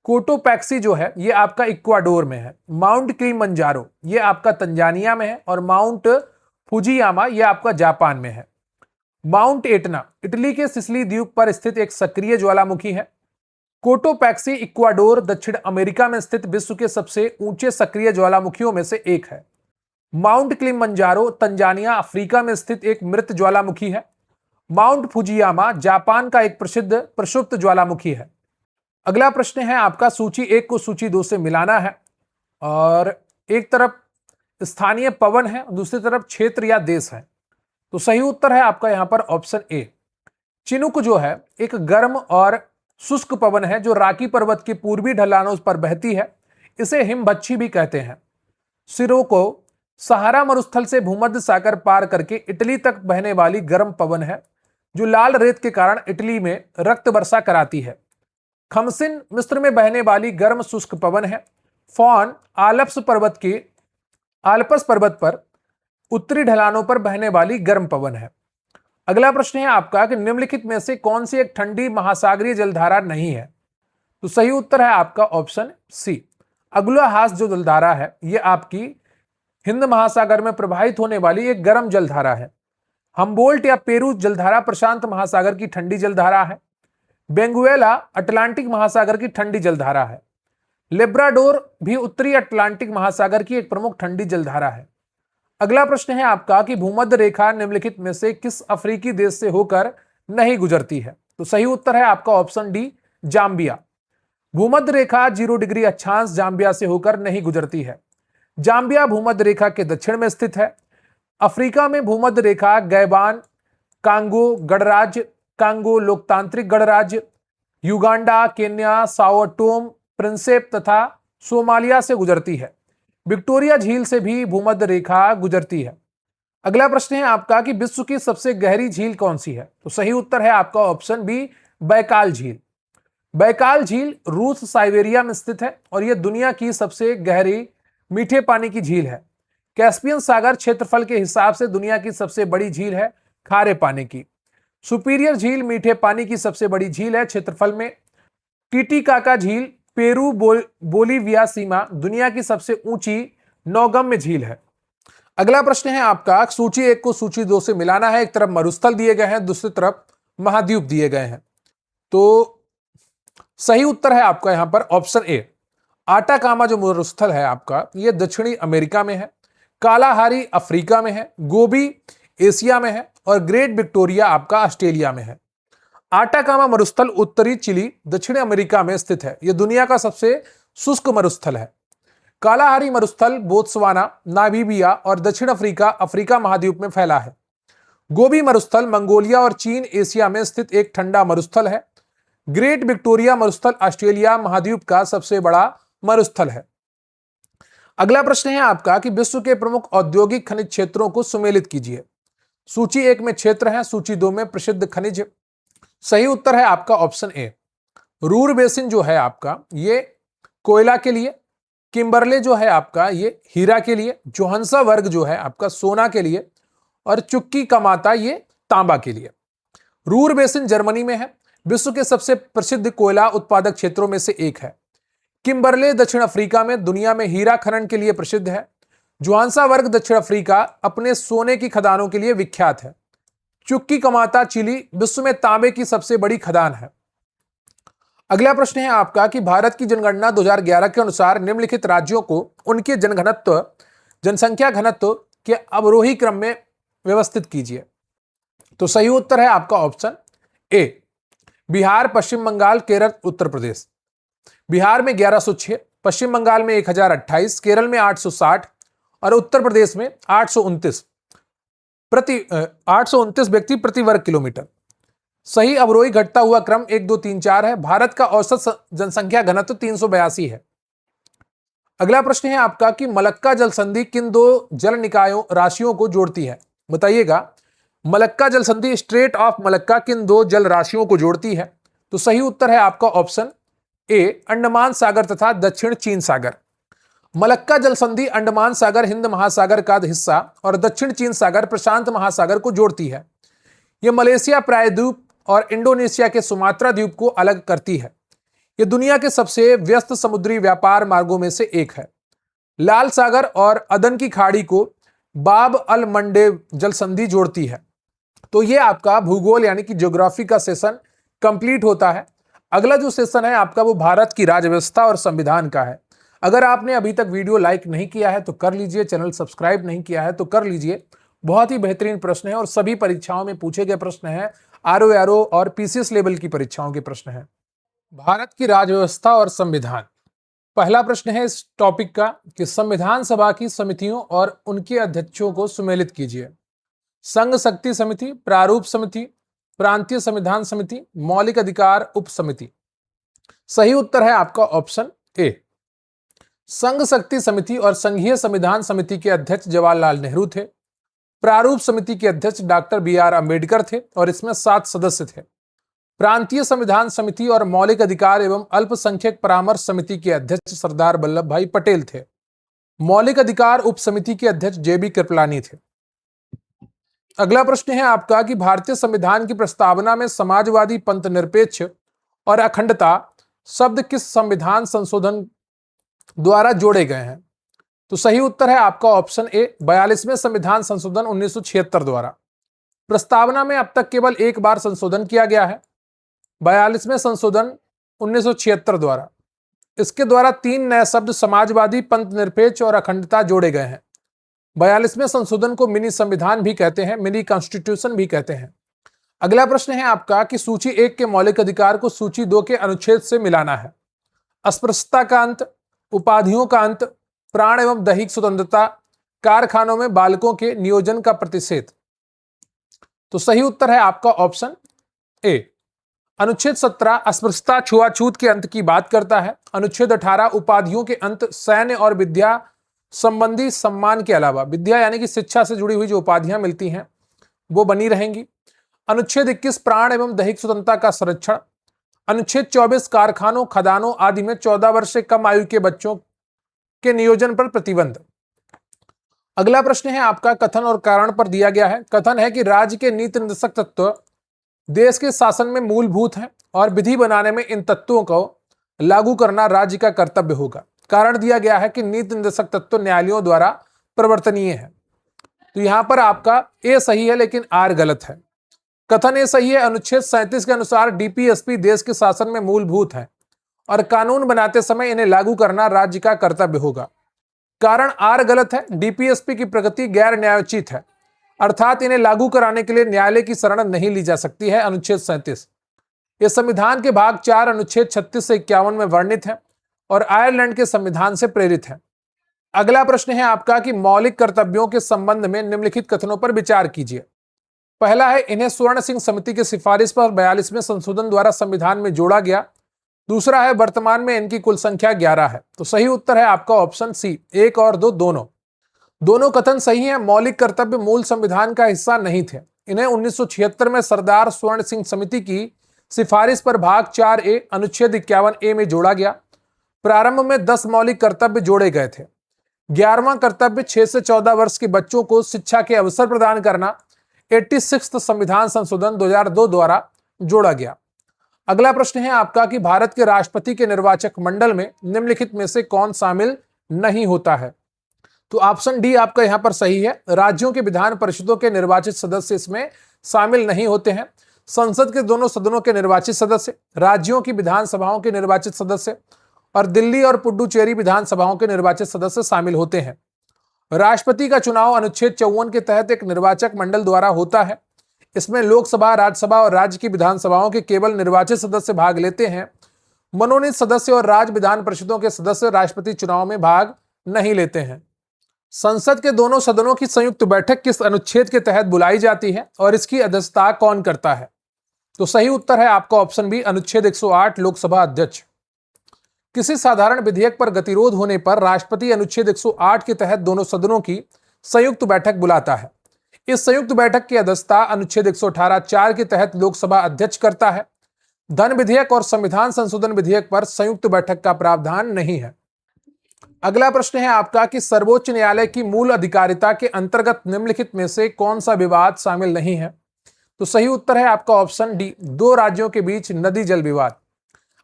कोटोपैक्सी जो है ये आपका इक्वाडोर में है। माउंट किलिमंजारो ये आपका तंजानिया में है और माउंट फुजियामा ये आपका जापान में है। माउंट एटना इटली के सिसिली द्वीप पर स्थित एक सक्रिय ज्वालामुखी है। कोटोपैक्सी इक्वाडोर दक्षिण अमेरिका में स्थित विश्व के सबसे ऊंचे सक्रिय ज्वालामुखियों में से एक है। माउंट किलिमंजारो तंजानिया अफ्रीका में स्थित एक मृत ज्वालामुखी है। माउंट फुजियामा जापान का एक प्रसिद्ध प्रक्षुब्ध ज्वालामुखी है। अगला प्रश्न है आपका, सूची 1 को सूची 2 से मिलाना है और एक तरफ स्थानीय पवन है, दूसरी तरफ क्षेत्र या देश है। तो सही उत्तर है आपका यहां पर ऑप्शन ए। चिनुक जो है एक गर्म और शुष्क पवन है जो राकी पर्वत के पूर्वी ढलानों पर बहती है। इसे हिमभच्छी भी कहते हैं। सिरोको सहारा मरुस्थल से भूमध्य सागर पार करके इटली तक बहने वाली गर्म पवन है जो लाल रेत के कारण इटली में रक्त वर्षा कराती है। खमसिन मिस्र में बहने वाली गर्म शुष्क पवन है। फॉन आल्पस पर्वत पर उत्तरी ढलानों पर बहने वाली गर्म पवन है। अगला प्रश्न है आपका कि निम्नलिखित में से कौन सी एक ठंडी महासागरीय जलधारा नहीं है? तो सही उत्तर है आपका ऑप्शन सी। अगुलाहास जो जलधारा है यह आपकी हिंद महासागर में प्रवाहित होने वाली एक गर्म जलधारा है। हम्बोल्ट या पेरू जलधारा प्रशांत महासागर की ठंडी जलधारा है। बेंगुएला अटलांटिक महासागर की ठंडी जलधारा है। लेब्राडोर भी उत्तरी अटलांटिक महासागर की एक प्रमुख ठंडी जलधारा है। अगला प्रश्न है आपका कि भूमध्य रेखा निम्नलिखित में से किस अफ्रीकी देश से होकर नहीं गुजरती है? तो सही उत्तर है आपका ऑप्शन डी, जाम्बिया। भूमध्य रेखा 0 डिग्री अक्षांश जाम्बिया से होकर नहीं गुजरती है। जाम्बिया भूमध्य रेखा के दक्षिण में स्थित है। अफ्रीका में भूमध्य रेखा गैबान, कांगो गणराज्य, कांगो लोकतांत्रिक गणराज्य, Uganda, Kenya, Sao Tomé, Prinsep तथा सोमालिया से गुजरती है। विक्टोरिया झील से भी भूमध्य रेखा गुजरती है। अगला प्रश्न है आपका कि विश्व की सबसे गहरी झील कौन सी है? तो सही उत्तर है आपका ऑप्शन बी, बैकाल झील। बैकाल झील रूस साइबेरिया में स्थित है और यह दुनिया की सबसे गहरी मीठे पानी की झील है। कैस्पियन सागर क्षेत्रफल के हिसाब से दुनिया की सबसे बड़ी झील है खारे पानी की। सुपीरियर झील मीठे पानी की सबसे बड़ी झील है क्षेत्रफल में। टीटीकाका झील पेरू बोलीविया सीमा दुनिया की सबसे ऊंची नौगम्य झील है। अगला प्रश्न है आपका, सूची 1 को सूची 2 से मिलाना है। एक तरफ मरुस्थल दिए गए हैं, दूसरी तरफ महाद्वीप दिए गए हैं। तो सही उत्तर है आपका यहां पर ऑप्शन ए। आटाकामा जो मरुस्थल है आपका, यह दक्षिणी अमेरिका में है, कालाहारी अफ्रीका में है, गोबी एशिया में है और ग्रेट विक्टोरिया आपका ऑस्ट्रेलिया में है। आटाकामा मरुस्थल उत्तरी चिली, दक्षिण अमेरिका में स्थित है। यह दुनिया का सबसे शुष्क मरुस्थल है। कालाहारी मरुस्थल बोत्सवाना, नामीबिया और दक्षिण अफ्रीका अफ्रीका महाद्वीप में फैला है। गोबी मरुस्थल मंगोलिया और चीन एशिया में स्थित एक ठंडा मरुस्थल है। ग्रेट विक्टोरिया मरुस्थल ऑस्ट्रेलिया महाद्वीप का सबसे बड़ा मरुस्थल है। अगला प्रश्न है आपका कि विश्व के प्रमुख औद्योगिक खनिज क्षेत्रों को सुमेलित कीजिए। सूची 1 में क्षेत्र है, सूची 2 में प्रसिद्ध खनिज। सही उत्तर है आपका ऑप्शन ए। रूर बेसिन जो है आपका, ये कोयला के लिए, किम्बरले जो है आपका ये हीरा के लिए, जोहान्सबर्ग जो है आपका सोना के लिए और चुक्की कमाता ये तांबा के लिए। रूर बेसिन जर्मनी में है, विश्व के सबसे प्रसिद्ध कोयला उत्पादक क्षेत्रों में से एक है। किम्बरले दक्षिण अफ्रीका में दुनिया में हीरा खनन के लिए प्रसिद्ध है। जोहान्सबर्ग दक्षिण अफ्रीका अपने सोने की खदानों के लिए विख्यात है। चुक्की कमाता चिली विश्व में तांबे की सबसे बड़ी खदान है। अगला प्रश्न है आपका कि भारत की जनगणना 2011 के अनुसार निम्नलिखित राज्यों को उनके जनसंख्या घनत्व के अवरोही क्रम में व्यवस्थित कीजिए। तो सही उत्तर है आपका ऑप्शन ए। बिहार, पश्चिम बंगाल, केरल, उत्तर प्रदेश। बिहार में 1106, पश्चिम बंगाल में 1028, केरल में 860 और उत्तर प्रदेश में 829 व्यक्ति प्रति वर्ग किलोमीटर। सही अवरोही घटता हुआ क्रम 1 2 3 4 है। भारत का औसत जनसंख्या घनत्व 382 है। अगला प्रश्न है आपका कि मलक्का जल संधि किन दो जल निकायों राशियों को जोड़ती है। बताइएगा, मलक्का जल संधि स्ट्रेट ऑफ मलक्का किन दो जल राशियों को जोड़ती है। तो सही उत्तर है आपका ऑप्शन ए, अंडमान सागर तथा दक्षिण चीन सागर। मलक्का जल संधि अंडमान सागर हिंद महासागर का हिस्सा और दक्षिण चीन सागर प्रशांत महासागर को जोड़ती है। यह मलेशिया प्रायद्वीप और इंडोनेशिया के सुमात्रा द्वीप को अलग करती है। यह दुनिया के सबसे व्यस्त समुद्री व्यापार मार्गों में से एक है। लाल सागर और अदन की खाड़ी को बाब अल मंडेब जल संधि जोड़ती है। तो यह आपका भूगोल यानी कि ज्योग्राफी का सेशन कंप्लीट होता है। अगला जो सेशन है आपका वो भारत की राज्य व्यवस्था और संविधान का है। अगर आपने अभी तक वीडियो लाइक नहीं किया है तो कर लीजिए, चैनल सब्सक्राइब नहीं किया है तो कर लीजिए। बहुत ही बेहतरीन प्रश्न है और सभी परीक्षाओं में पूछे गए प्रश्न हैं। आरओ और पीसीएस लेवल की परीक्षाओं के प्रश्न हैं। भारत की राज्य व्यवस्था और संविधान। पहला प्रश्न है इस टॉपिक का कि संविधान सभा की समितियों और उनके अध्यक्षों को सुमेलित कीजिए। संघ शक्ति समिति, प्रारूप समिति, प्रांतीय संविधान समिति, मौलिक अधिकार उप समिति। सही उत्तर है आपका ऑप्शन ए। संघ शक्ति समिति और संघीय संविधान समिति के अध्यक्ष जवाहरलाल नेहरू थे। प्रारूप समिति के अध्यक्ष डॉक्टर BR अम्बेडकर थे और इसमें 7 सदस्य थे। प्रांतीय संविधान समिति और मौलिक अधिकार एवं अल्पसंख्यक परामर्श समिति के अध्यक्ष सरदार वल्लभ भाई पटेल थे। मौलिक अधिकार उप समिति के अध्यक्ष JB कृपलानी थे। अगला प्रश्न है आपका कि भारतीय संविधान की प्रस्तावना में समाजवादी, पंथ निरपेक्ष और अखंडता शब्द किस संविधान संशोधन द्वारा जोड़े गए हैं। तो सही उत्तर है आपका ऑप्शन ए, 42वें संविधान संशोधन 1976 द्वारा। प्रस्तावना में अब तक केवल एक बार संशोधन किया गया है, 42वें संशोधन 1976 द्वारा। इसके द्वारा 3 नए शब्द समाजवादी, पंथ निरपेक्ष और अखंडता जोड़े गए हैं। 42वें संशोधन को मिनी संविधान भी कहते हैं, मिनी कॉन्स्टिट्यूशन भी कहते हैं। अगला प्रश्न है आपका कि सूची 1 के मौलिक अधिकार को सूची 2 के अनुच्छेद से मिलाना है। अस्पृश्यता का अंत, उपाधियों का अंत, प्राण एवं दैहिक स्वतंत्रता, कारखानों में बालकों के नियोजन का प्रतिषेध। तो सही उत्तर है आपका ऑप्शन ए। अनुच्छेद 17 अस्पृश्यता छुआछूत के अंत की बात करता है। अनुच्छेद 18 उपाधियों के अंत, सैन्य और विद्या संबंधी सम्मान के अलावा, विद्या यानी कि शिक्षा से जुड़ी हुई जो उपाधियां मिलती हैं वो बनी रहेंगी। अनुच्छेद 21 प्राण एवं दैहिक स्वतंत्रता का संरक्षण। अनुच्छेद 24 कारखानों, खदानों आदि में 14 वर्ष से कम आयु के बच्चों के नियोजन पर प्रतिबंध। अगला प्रश्न है आपका कथन और कारण पर दिया गया है। कथन है कि राज्य के नीति निर्देशक तत्व देश के शासन में मूलभूत हैं और विधि बनाने में इन तत्वों को लागू करना राज्य का कर्तव्य होगा। कारण दिया गया है कि नीति निर्देशक तत्व न्यायालयों द्वारा प्रवर्तनीय है। तो यहां पर आपका ए सही है लेकिन आर गलत है। कथन ए सही है, अनुच्छेद 37 के अनुसार डीपीएसपी देश के शासन में मूलभूत है और कानून बनाते समय इन्हें लागू करना राज्य का कर्तव्य होगा। कारण आर गलत है, डीपीएसपी की प्रगति गैर न्यायोचित है, अर्थात इन्हें लागू कराने के लिए न्यायालय की शरण नहीं ली जा सकती है। अनुच्छेद 37 ये संविधान के भाग 4 अनुच्छेद 36 से 51 में वर्णित है और आयरलैंड के संविधान से प्रेरित है। अगला प्रश्न है आपका कि मौलिक कर्तव्यों के संबंध में निम्नलिखित कथनों पर विचार कीजिए। पहला है, इन्हें स्वर्ण सिंह समिति की सिफारिश पर 42वें संशोधन द्वारा संविधान में जोड़ा गया। दूसरा है, वर्तमान में इनकी कुल संख्या 11 है। तो सही उत्तर है आपका ऑप्शन सी, 1 और 2 दोनों कथन सही हैं। मौलिक कर्तव्य मूल संविधान का हिस्सा नहीं थे। इन्हें 1976 में सरदार स्वर्ण सिंह समिति की सिफारिश पर भाग 4A अनुच्छेद 51A में जोड़ा गया। प्रारंभ में 10 मौलिक कर्तव्य जोड़े गए थे। 11वां कर्तव्य 6 से 14 वर्ष के बच्चों को शिक्षा के अवसर प्रदान करना 86वां संविधान संशोधन 2002 द्वारा जोड़ा गया। अगला प्रश्न है आपका कि भारत के राष्ट्रपति के निर्वाचक मंडल में निम्नलिखित में से कौन शामिल नहीं होता है। तो ऑप्शन डी आपका यहां पर सही है। राज्यों के विधान परिषदों के निर्वाचित सदस्य इसमें शामिल नहीं होते हैं। संसद के दोनों सदनों के निर्वाचित सदस्य, राज्यों की विधानसभाओं के निर्वाचित सदस्य और दिल्ली और पुडुचेरी विधानसभाओं के निर्वाचित सदस्य शामिल होते हैं। राष्ट्रपति का चुनाव अनुच्छेद 54 के तहत एक निर्वाचक मंडल द्वारा होता है। इसमें लोकसभा, राज्यसभा और राज्य की विधानसभाओं के केवल निर्वाचित सदस्य भाग लेते हैं। मनोनीत सदस्य और राज्य विधान परिषदों के सदस्य राष्ट्रपति चुनाव में भाग नहीं लेते हैं। संसद के दोनों सदनों की संयुक्त बैठक किस अनुच्छेद के तहत बुलाई जाती है और इसकी अध्यक्षता कौन करता है। तो सही उत्तर है आपका ऑप्शन बी, अनुच्छेद 108 लोकसभा अध्यक्ष। किसी साधारण विधेयक पर गतिरोध होने पर राष्ट्रपति अनुच्छेद 108 के तहत दोनों सदनों की संयुक्त बैठक बुलाता है। इस संयुक्त बैठक की अध्यक्षता अनुच्छेद 118(4) के तहत लोकसभा अध्यक्ष करता है। धन विधेयक और संविधान संशोधन विधेयक पर संयुक्त बैठक का प्रावधान नहीं है। अगला प्रश्न है आपका कि सर्वोच्च न्यायालय की मूल अधिकारिता के अंतर्गत निम्नलिखित में से कौन सा विवाद शामिल नहीं है। तो सही उत्तर है आपका ऑप्शन डी, 2 राज्यों के बीच नदी जल विवाद।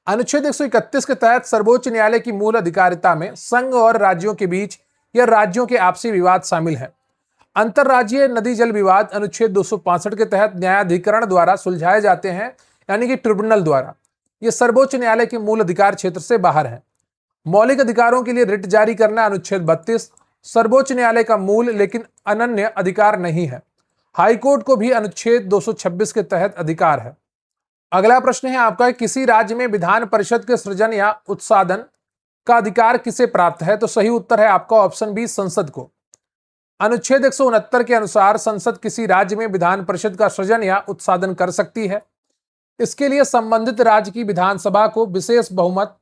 अनुच्छेद 131 के तहत सर्वोच्च न्यायालय की मूल अधिकारिता में संघ और राज्यों के बीच या राज्यों के आपसी विवाद शामिल है। अंतरराज्यीय नदी जल विवाद अनुच्छेद 265 के तहत न्यायाधिकरण द्वारा सुलझाए जाते हैं, यानी कि ट्रिब्यूनल द्वारा। ये सर्वोच्च न्यायालय के मूल अधिकार क्षेत्र से बाहर है। मौलिक अधिकारों के लिए रिट जारी करना अनुच्छेद 32 सर्वोच्च न्यायालय का मूल लेकिन अनन्य अधिकार नहीं है। हाईकोर्ट को भी अनुच्छेद 226 के तहत अधिकार है। अगला प्रश्न है आपका, किसी राज्य में विधान परिषद के सृजन या उत्सादन का अधिकार किसे प्राप्त है। तो सही उत्तर है आपका ऑप्शन बी, संसद को। अनुच्छेद 169 के अनुसार संसद किसी राज्य में विधान परिषद का सृजन या उत्सादन कर सकती है। इसके लिए संबंधित राज्य की विधानसभा को विशेष बहुमत,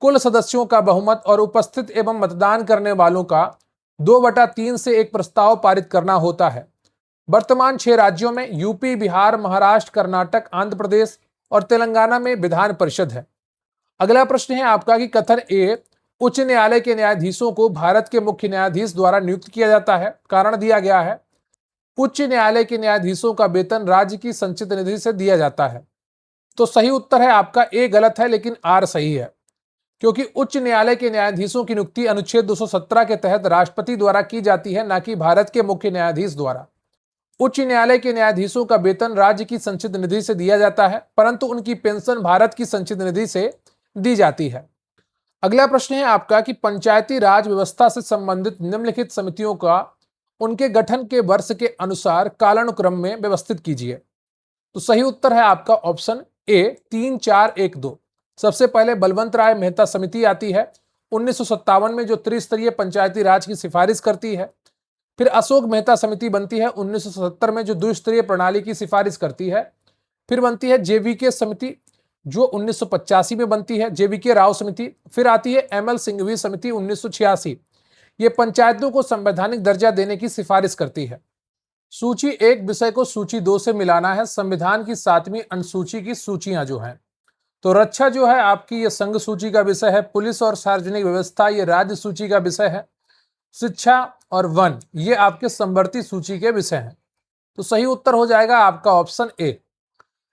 कुल सदस्यों का बहुमत और उपस्थित एवं मतदान करने वालों का 2/3 से एक प्रस्ताव पारित करना होता है। वर्तमान 6 राज्यों में यूपी, बिहार, महाराष्ट्र, कर्नाटक, आंध्र प्रदेश और तेलंगाना में विधान परिषद है। अगला प्रश्न है आपका कि कथन ए, उच्च न्यायालय के न्यायाधीशों को भारत के मुख्य न्यायाधीश द्वारा नियुक्त किया जाता है। कारण दिया गया है, उच्च न्यायालय के न्यायाधीशों का वेतन राज्य की संचित निधि से दिया जाता है। तो सही उत्तर है आपका ए गलत है लेकिन आर सही है, क्योंकि उच्च न्यायालय के न्यायाधीशों की नियुक्ति अनुच्छेद 217 के तहत राष्ट्रपति द्वारा की जाती है, न कि भारत के मुख्य न्यायाधीश द्वारा। उच्च न्यायालय के न्यायाधीशों का वेतन राज्य की संचित निधि से दिया जाता है, परंतु उनकी पेंशन भारत की संचित निधि से दी जाती है। अगला प्रश्न है आपका कि पंचायती राज व्यवस्था से संबंधित निम्नलिखित समितियों का उनके गठन के वर्ष के अनुसार कालानुक्रम में व्यवस्थित कीजिए। तो सही उत्तर है आपका ऑप्शन ए, 3, 4, 1, 2। सबसे पहले बलवंत राय मेहता समिति आती है 1957 में, जो त्रिस्तरीय पंचायती राज की सिफारिश करती है। फिर अशोक मेहता समिति बनती है 1970 में, जो द्विस्तरीय प्रणाली की सिफारिश करती है। फिर बनती है जेवीके समिति, जो 1985 में बनती है, जेवीके राव समिति। फिर आती है एमएल सिंघवी समिति 1986। ये पंचायतों को संवैधानिक दर्जा देने की सिफारिश करती है। सूची 1 विषय को सूची 2 से मिलाना है। संविधान की 7वीं अनुसूची की सूचियां जो हैं, तो रक्षा जो है आपकी ये संघ सूची का विषय है। पुलिस और सार्वजनिक व्यवस्था ये राज्य सूची का विषय है। शिक्षा और वन ये आपके समवर्ती सूची के विषय हैं। तो सही उत्तर हो जाएगा आपका ऑप्शन ए।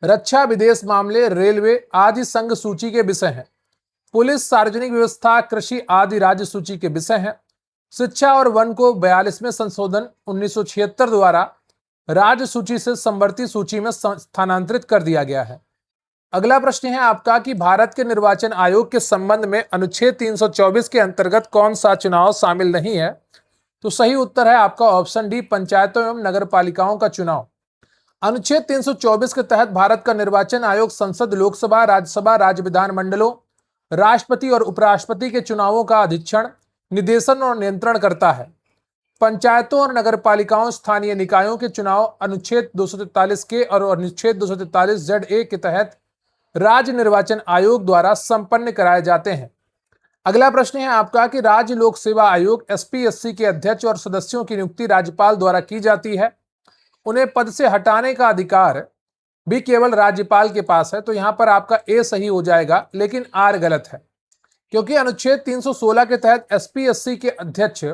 रक्षा, विदेश मामले, रेलवे आदि संघ सूची के विषय हैं। पुलिस, सार्वजनिक व्यवस्था, कृषि आदि राज्य सूची के विषय हैं। शिक्षा और वन को 42वें संशोधन 1976 द्वारा राज्य सूची से समवर्ती सूची में स्थानांतरित कर दिया गया है। अगला प्रश्न है आपका कि भारत के निर्वाचन आयोग के संबंध में अनुच्छेद 324 के अंतर्गत कौन सा चुनाव शामिल नहीं है? तो सही उत्तर है आपका ऑप्शन डी, पंचायतों एवं नगर पालिकाओं का चुनाव। अनुच्छेद 324 के तहत भारत का निर्वाचन आयोग संसद, लोकसभा, राज्यसभा, राज्य विधानमंडलों, राष्ट्रपति और उपराष्ट्रपति के चुनावों का अधीक्षण, निर्देशन और नियंत्रण करता है। पंचायतों और नगर पालिकाओं, स्थानीय निकायों के चुनाव अनुच्छेद 243 के और अनुच्छेद 243 ZA के तहत राज्य निर्वाचन आयोग द्वारा संपन्न कराए जाते हैं। अगला प्रश्न है आपका कि राज्य लोक सेवा आयोग SPSC के अध्यक्ष और सदस्यों की नियुक्ति राज्यपाल द्वारा की जाती है। उन्हें पद से हटाने का अधिकार भी केवल राज्यपाल के पास है। तो यहां पर आपका ए सही हो जाएगा, लेकिन आर गलत है, क्योंकि अनुच्छेद 316 के तहत SPSC के अध्यक्ष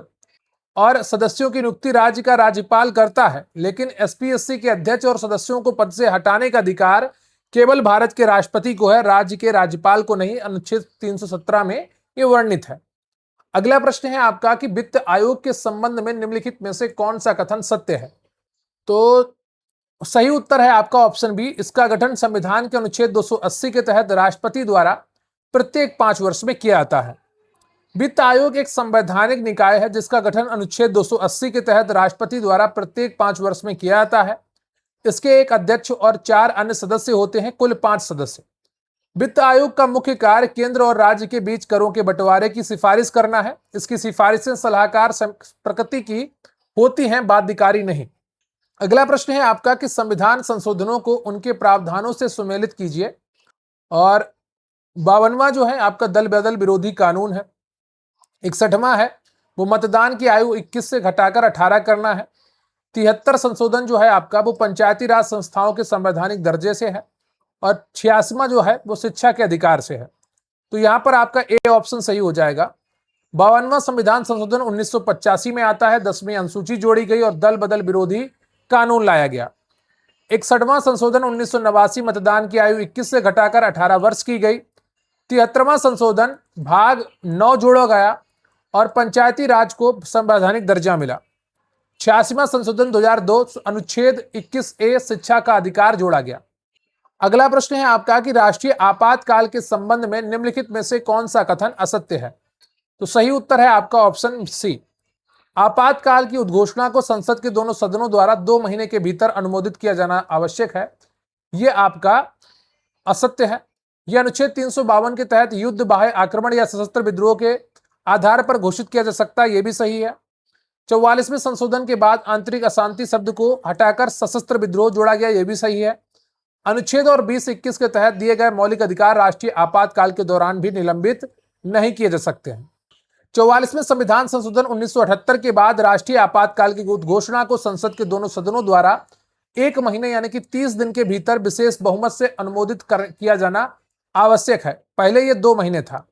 और सदस्यों की नियुक्ति राज्य का राज्यपाल करता है, लेकिन SPSC के अध्यक्ष और सदस्यों को पद से हटाने का अधिकार केवल भारत के राष्ट्रपति को है, राज्य के राज्यपाल को नहीं। अनुच्छेद 317 में यह वर्णित है। अगला प्रश्न है आपका कि वित्त आयोग के संबंध में निम्नलिखित में से कौन सा कथन सत्य है? तो सही उत्तर है आपका ऑप्शन बी, इसका गठन संविधान के अनुच्छेद 280 के तहत राष्ट्रपति द्वारा प्रत्येक 5 वर्ष में किया जाता है। वित्त आयोग एक संवैधानिक निकाय है जिसका गठन अनुच्छेद 280 के तहत राष्ट्रपति द्वारा प्रत्येक 5 वर्ष में किया जाता है। इसके एक अध्यक्ष और 4 अन्य सदस्य होते हैं, कुल 5 सदस्य। वित्त आयोग का मुख्य कार्य केंद्र और राज्य के बीच करों के बंटवारे की सिफारिश करना है। इसकी सिफारिशें सलाहकार प्रकृति की होती हैं, बाध्यकारी नहीं। अगला प्रश्न है आपका कि संविधान संशोधनों को उनके प्रावधानों से सुमेलित कीजिए। और 52वां जो है आपका दल बदल विरोधी कानून है। 61वां है वो मतदान की आयु 21 से घटाकर 18 करना है। 73 संशोधन जो है आपका वो पंचायती राज संस्थाओं के संवैधानिक दर्जे से है। और 86वां जो है वो शिक्षा के अधिकार से है। तो यहां पर आपका ए ऑप्शन सही हो जाएगा। 52वां संविधान संशोधन 1985 में आता है। 10वीं अनुसूची जोड़ी गई और दल बदल विरोधी कानून लाया गया। 61वां संशोधन 1989, मतदान की आयु 21 से घटाकर 18 वर्ष की गई। 73वां संशोधन भाग 9 जोड़ा गया और पंचायती राज को संवैधानिक दर्जा मिला। 86वां संशोधन 2002 अनुच्छेद 21A शिक्षा का अधिकार जोड़ा गया। अगला प्रश्न है आपका कि राष्ट्रीय आपातकाल के संबंध में निम्नलिखित में से कौन सा कथन असत्य है? तो सही उत्तर है आपका ऑप्शन सी। आपातकाल की उद्घोषणा को संसद के दोनों सदनों द्वारा 2 महीने के भीतर अनुमोदित किया जाना आवश्यक है। यह आपका असत्य है। यह अनुच्छेद 352 के तहत युद्ध, बाह्य आक्रमण या सशस्त्र विद्रोह के आधार पर घोषित किया जा सकता है, यह भी सही है। 44वें संशोधन के बाद आंतरिक अशांति शब्द को हटाकर सशस्त्र विद्रोह जोड़ा गया, यह भी सही है। अनुच्छेद और 20-21 के तहत दिए गए मौलिक अधिकार राष्ट्रीय आपातकाल के दौरान भी निलंबित नहीं किए जा सकते हैं। 44वें संविधान संशोधन 1978 के बाद राष्ट्रीय आपातकाल की घोषणा को संसद के दोनों सदनों द्वारा 1 महीने यानी कि 30 दिन के भीतर विशेष बहुमत से अनुमोदित किया जाना आवश्यक है। पहले यह 2 महीने था।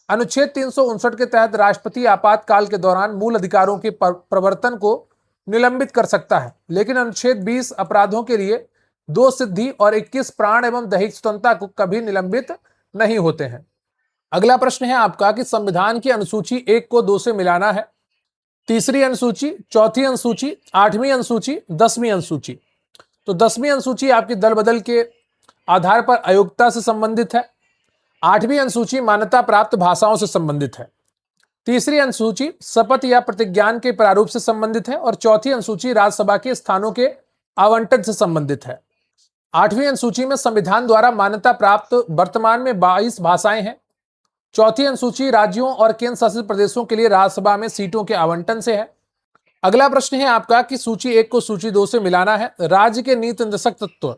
अनुच्छेद 359 के तहत राष्ट्रपति आपातकाल के दौरान मूल अधिकारों के प्रवर्तन को निलंबित कर सकता है, लेकिन अनुच्छेद 20 अपराधों के लिए 2 सिद्धि और 21 प्राण एवं दैहिक स्वतंत्रता को कभी निलंबित नहीं होते हैं। अगला प्रश्न है आपका कि संविधान की अनुसूची 1 को 2 से मिलाना है। तीसरी अनुसूची, चौथी अनुसूची, 8वीं अनुसूची, 10वीं अनुसूची। तो 10वीं अनुसूची आपकी दल बदल के आधार पर अयोग्यता से संबंधित है। 8वीं अनुसूची मान्यता प्राप्त भाषाओं से संबंधित है। तीसरी अनुसूची शपथ या प्रतिज्ञान के प्रारूप से संबंधित है और चौथी अनुसूची राज्यसभा के स्थानों के आवंटन से संबंधित है। 8वीं अनुसूची में संविधान द्वारा मान्यता प्राप्त वर्तमान में 22 भाषाएं हैं। चौथी अनुसूची राज्यों और केंद्र शासित प्रदेशों के लिए राज्यसभा में सीटों के आवंटन से है। अगला प्रश्न है आपका कि सूची 1 को सूची 2 से मिलाना है। राज्य के नीति निर्देशक तत्व,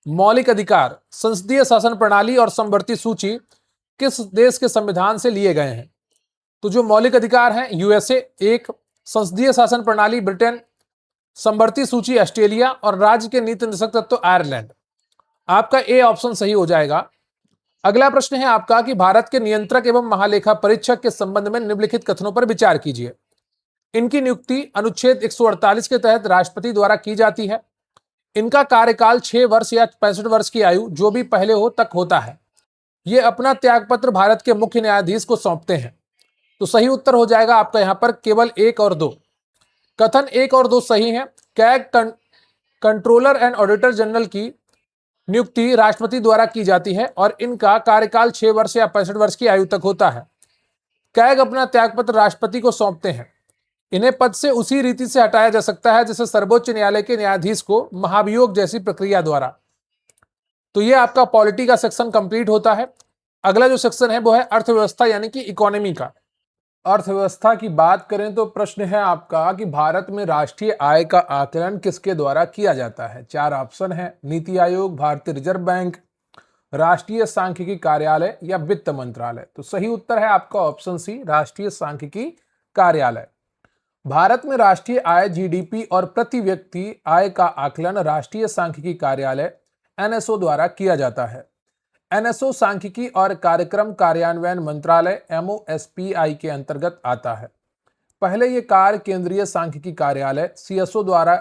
मौलिक अधिकार, संसदीय शासन प्रणाली और समवर्ती सूची किस देश के संविधान से लिए गए हैं? तो जो मौलिक अधिकार हैं USA, 1 संसदीय शासन प्रणाली ब्रिटेन, समवर्ती सूची ऑस्ट्रेलिया और राज्य के नीति निर्देशक तत्व आयरलैंड। आपका ए ऑप्शन सही हो जाएगा। अगला प्रश्न है आपका कि भारत के नियंत्रक एवं महालेखा परीक्षक के संबंध में निम्नलिखित कथनों पर विचार कीजिए। इनकी नियुक्ति अनुच्छेद 148 के तहत राष्ट्रपति द्वारा की जाती है। इनका कार्यकाल 6 वर्ष या 65 वर्ष की आयु जो भी पहले हो तक होता है। ये अपना त्यागपत्र भारत के मुख्य न्यायाधीश को सौंपते हैं। तो सही उत्तर हो जाएगा आपका यहां पर केवल 1 और 2। कथन 1 और 2 सही है। CAG controller and auditor general की नियुक्ति राष्ट्रपति द्वारा की जाती है और इनका कार्यकाल 6 वर्ष या 65 वर्ष की आयु तक होता है। कैग अपना त्यागपत्र राष्ट्रपति को सौंपते हैं। इन्हें पद से उसी रीति से हटाया जा सकता है जैसे सर्वोच्च न्यायालय के न्यायाधीश को महाभियोग जैसी प्रक्रिया द्वारा। तो ये आपका पॉलिटी का सेक्शन कंप्लीट होता है। अगला जो सेक्शन है वो है अर्थव्यवस्था यानी कि इकोनॉमी का। अर्थव्यवस्था की बात करें तो प्रश्न है आपका कि भारत में राष्ट्रीय आय का आकलन किसके द्वारा किया जाता है। 4 ऑप्शन है, नीति आयोग, भारतीय रिजर्व बैंक, राष्ट्रीय सांख्यिकी कार्यालय या वित्त मंत्रालय। तो सही उत्तर है आपका ऑप्शन सी, राष्ट्रीय सांख्यिकी कार्यालय। भारत में राष्ट्रीय आय, जीडीपी और प्रति व्यक्ति आय का आकलन राष्ट्रीय सांख्यिकी कार्यालय एनएसओ द्वारा किया जाता है। एनएसओ सांख्यिकी और कार्यक्रम कार्यान्वयन मंत्रालय एमओएसपीआई के अंतर्गत आता है। पहले ये कार्य केंद्रीय सांख्यिकी कार्यालय सीएसओ द्वारा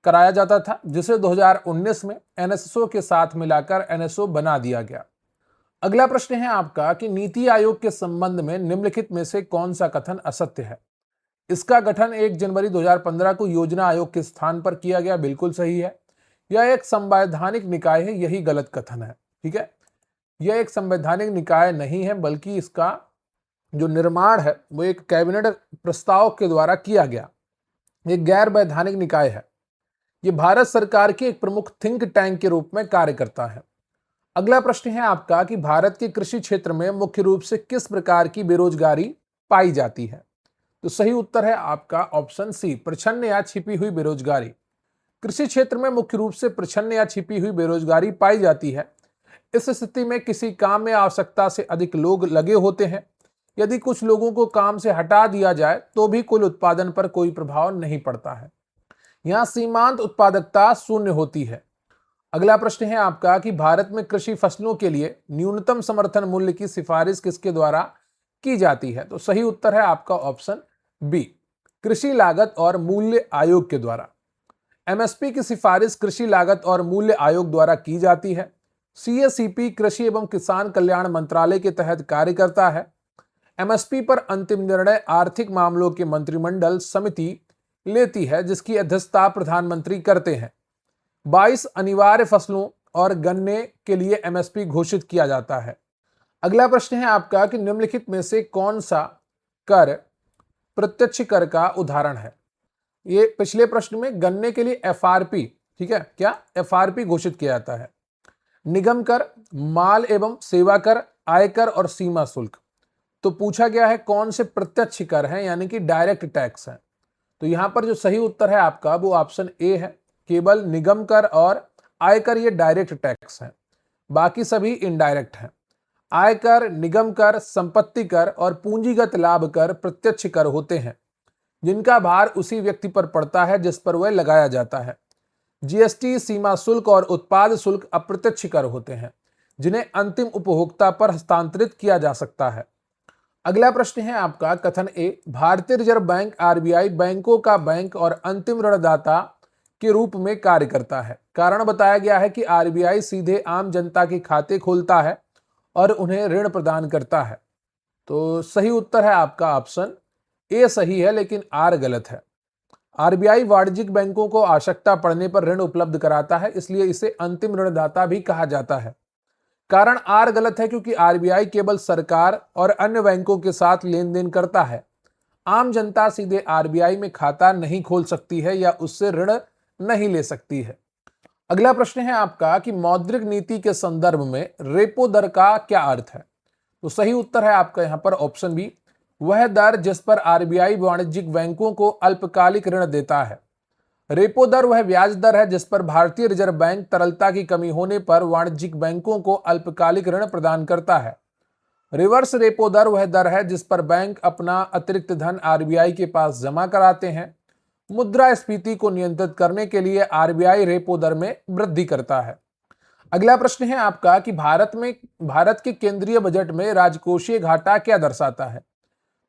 कराया जाता था, जिसे 2019 में एनएसओ के साथ मिलाकर एनएसओ बना दिया गया। अगला प्रश्न है आपका कि नीति आयोग के संबंध में निम्नलिखित में से कौन सा कथन असत्य है। इसका गठन 1 जनवरी 2015 को योजना आयोग के स्थान पर किया गया, बिल्कुल सही है। यह एक संवैधानिक निकाय है, यही गलत कथन है। ठीक है, यह एक संवैधानिक निकाय नहीं है, बल्कि इसका जो निर्माण है वो एक कैबिनेट प्रस्ताव के द्वारा किया गया। एक गैर वैधानिक निकाय है। ये भारत सरकार के एक प्रमुख थिंक टैंक के रूप में कार्य करता है। अगला प्रश्न है आपका कि भारत के कृषि क्षेत्र में मुख्य रूप से किस प्रकार की बेरोजगारी पाई जाती है। तो सही उत्तर है आपका ऑप्शन सी, प्रच्छन्न या छिपी हुई बेरोजगारी। कृषि क्षेत्र में मुख्य रूप से प्रच्छन्न या छिपी हुई बेरोजगारी पाई जाती है। इस स्थिति में किसी काम में आवश्यकता से अधिक लोग लगे होते हैं। यदि कुछ लोगों को काम से हटा दिया जाए तो भी कुल उत्पादन पर कोई प्रभाव नहीं पड़ता है। यहाँ सीमांत उत्पादकता शून्य होती है। अगला प्रश्न है आपका कि भारत में कृषि फसलों के लिए न्यूनतम समर्थन मूल्य की सिफारिश किसके द्वारा की जाती है। तो सही उत्तर है आपका ऑप्शन बी, कृषि लागत और मूल्य आयोग के द्वारा। एमएसपी की सिफारिश कृषि लागत और मूल्य आयोग द्वारा की जाती है। सीएसीपी कृषि एवं किसान कल्याण मंत्रालय के तहत कार्य करता है। एमएसपी पर अंतिम निर्णय आर्थिक मामलों के मंत्रिमंडल समिति लेती है, जिसकी अध्यक्षता प्रधानमंत्री करते हैं। 22 अनिवार्य फसलों और गन्ने के लिए एमएसपी घोषित किया जाता है। अगला प्रश्न है आपका कि निम्नलिखित में से कौन सा कर प्रत्यक्ष कर का उदाहरण है। ये पिछले प्रश्न में गन्ने के लिए एफआरपी, ठीक है, क्या एफआरपी घोषित किया जाता है। निगम कर, माल एवं सेवा कर, आयकर और सीमा शुल्क। तो पूछा गया है कौन से प्रत्यक्ष कर हैं, यानी कि डायरेक्ट टैक्स हैं। तो यहां पर जो सही उत्तर है आपका वो ऑप्शन ए है, केवल निगम कर और आयकर ये डायरेक्ट टैक्स हैं, बाकी सभी इनडायरेक्ट हैं। आयकर, निगम कर, संपत्ति कर और पूंजीगत लाभ कर प्रत्यक्ष कर होते हैं, जिनका भार उसी व्यक्ति पर पड़ता है जिस पर वह लगाया जाता है। जीएसटी, सीमा शुल्क और उत्पाद शुल्क अप्रत्यक्ष कर होते हैं, जिन्हें अंतिम उपभोक्ता पर हस्तांतरित किया जा सकता है। अगला प्रश्न है आपका कथन ए, भारतीय रिजर्व बैंक आरबीआई बैंकों का बैंक और अंतिम ऋणदाता के रूप में कार्य करता है। कारण बताया गया है कि आरबीआई सीधे आम जनता के खाते खोलता है और उन्हें ऋण प्रदान करता है। तो सही उत्तर है आपका ऑप्शन ए सही है, लेकिन आर गलत है। आरबीआई वाणिज्यिक बैंकों को आवश्यकता पड़ने पर ऋण उपलब्ध कराता है, इसलिए इसे अंतिम ऋणदाता भी कहा जाता है। कारण आर गलत है क्योंकि आरबीआई केवल सरकार और अन्य बैंकों के साथ लेन देन करता है। आम जनता सीधे आरबीआई में खाता नहीं खोल सकती है या उससे ऋण नहीं ले सकती है। अगला प्रश्न है आपका कि मौद्रिक नीति के संदर्भ में रेपो दर का क्या अर्थ है। तो सही उत्तर है आपका यहां पर ऑप्शन बी, वह दर जिस पर आरबीआई वाणिज्यिक बैंकों को अल्पकालिक ऋण देता है। रेपो दर वह ब्याज दर है जिस पर भारतीय रिजर्व बैंक तरलता की कमी होने पर वाणिज्यिक बैंकों को अल्पकालिक ऋण प्रदान करता है। रिवर्स रेपो दर वह दर है जिस पर बैंक अपना अतिरिक्त धन आरबीआई के पास जमा कराते हैं। मुद्रास्फीति को नियंत्रित करने के लिए आरबीआई रेपो दर में वृद्धि करता है। अगला प्रश्न है आपका कि भारत के केंद्रीय बजट में राजकोषीय घाटा क्या दर्शाता है।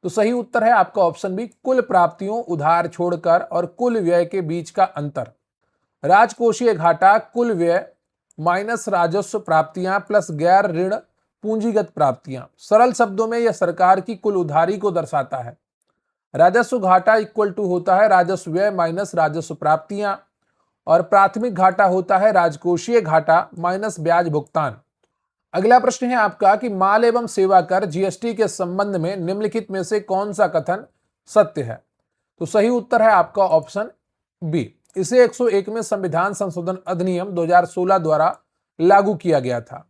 तो सही उत्तर है आपका ऑप्शन बी, कुल प्राप्तियों उधार छोड़कर और कुल व्यय के बीच का अंतर। राजकोषीय घाटा कुल व्यय माइनस राजस्व प्राप्तियां प्लस गैर ऋण पूंजीगत प्राप्तियां। सरल शब्दों में यह सरकार की कुल उधारी को दर्शाता है। राजस्व घाटा इक्वल टू होता है राजस्व व्यय माइनस राजस्व प्राप्तियां, और प्राथमिक घाटा होता है राजकोषीय घाटा माइनस ब्याज भुगतान। अगला प्रश्न है आपका कि माल एवं सेवा कर जीएसटी के संबंध में निम्नलिखित में से कौन सा कथन सत्य है? तो सही उत्तर है आपका ऑप्शन बी। इसे 101 में संविधान संशोधन अधिनियम 2016 द्वारा लागू किया गया था।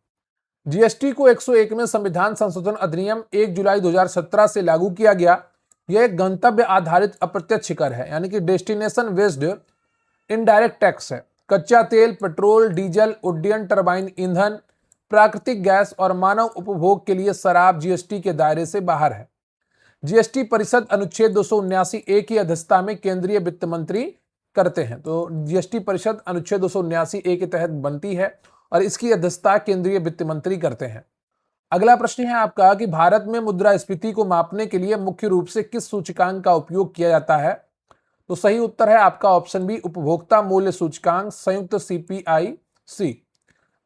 जीएसटी को 101 में संविधान संशोधन अधिनियम 1 जुलाई 2017 से लागू किया गया। यह एक गंतव्य आधारित अप्रत्यक्ष कर है, यानी कि डेस्टिनेशन बेस्ड इनडायरेक्ट टैक्स है। कच्चा तेल, पेट्रोल, डीजल, उड्डयन टरबाइन ईंधन, प्राकृतिक गैस और मानव उपभोग के लिए शराब जीएसटी के दायरे से बाहर है। जीएसटी परिषद अनुच्छेद 279 ए की अध्यक्षता में केंद्रीय वित्त मंत्री करते हैं। तो जीएसटी परिषद अनुच्छेद 279 ए के तहत बनती है और इसकी अध्यक्षता केंद्रीय वित्त मंत्री करते हैं। अगला प्रश्न है आपका कि भारत में मुद्रास्फीति को मापने के लिए मुख्य रूप से किस सूचकांक का उपयोग किया जाता है? तो सही उत्तर है आपका ऑप्शन बी, उपभोक्ता मूल्य सूचकांक संयुक्त CPIC।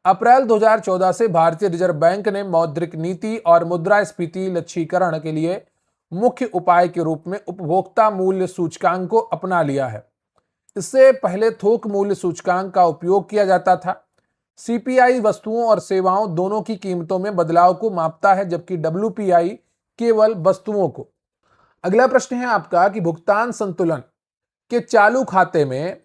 अप्रैल 2014 से भारतीय रिजर्व बैंक ने मौद्रिक नीति और मुद्रास्फीति लक्ष्यीकरण के लिए मुख्य उपाय के रूप में उपभोक्ता मूल्य सूचकांक को अपना लिया है। इससे पहले थोक मूल्य सूचकांक का उपयोग किया जाता था। CPI वस्तुओं और सेवाओं दोनों की कीमतों में बदलाव को मापता है, जबकि WPI केवल वस्तुओं को। अगला प्रश्न है आपका कि भुगतान संतुलन के चालू खाते में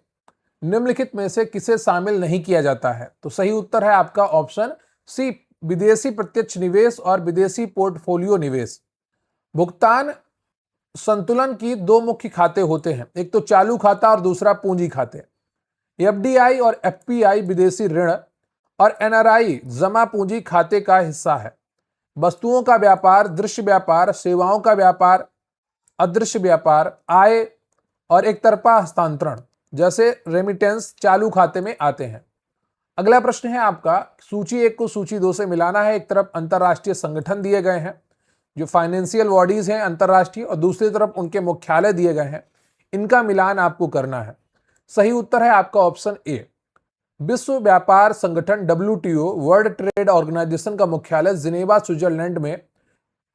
निम्नलिखित में से किसे शामिल नहीं किया जाता है? तो सही उत्तर है आपका ऑप्शन सी, विदेशी प्रत्यक्ष निवेश और विदेशी पोर्टफोलियो निवेश। भुगतान संतुलन की दो मुख्य खाते होते हैं, एक तो चालू खाता और दूसरा पूंजी खाते। FDI और FPI विदेशी ऋण और NRI जमा पूंजी खाते का हिस्सा है। वस्तुओं का व्यापार, दृश्य व्यापार, सेवाओं का व्यापार, अदृश्य व्यापार, आय और एक तरफा हस्तांतरण जैसे रेमिटेंस चालू खाते में आते हैं। अगला प्रश्न है आपका, सूची 1 को सूची 2 से मिलाना है। एक तरफ अंतरराष्ट्रीय संगठन दिए गए हैं जो फाइनेंशियल बॉडीज हैं अंतरराष्ट्रीय, और दूसरी तरफ उनके मुख्यालय दिए गए हैं। इनका मिलान आपको करना है। सही उत्तर है आपका ऑप्शन ए। विश्व व्यापार संगठन WTO वर्ल्ड ट्रेड ऑर्गेनाइजेशन का मुख्यालय जिनेवा स्विट्जरलैंड में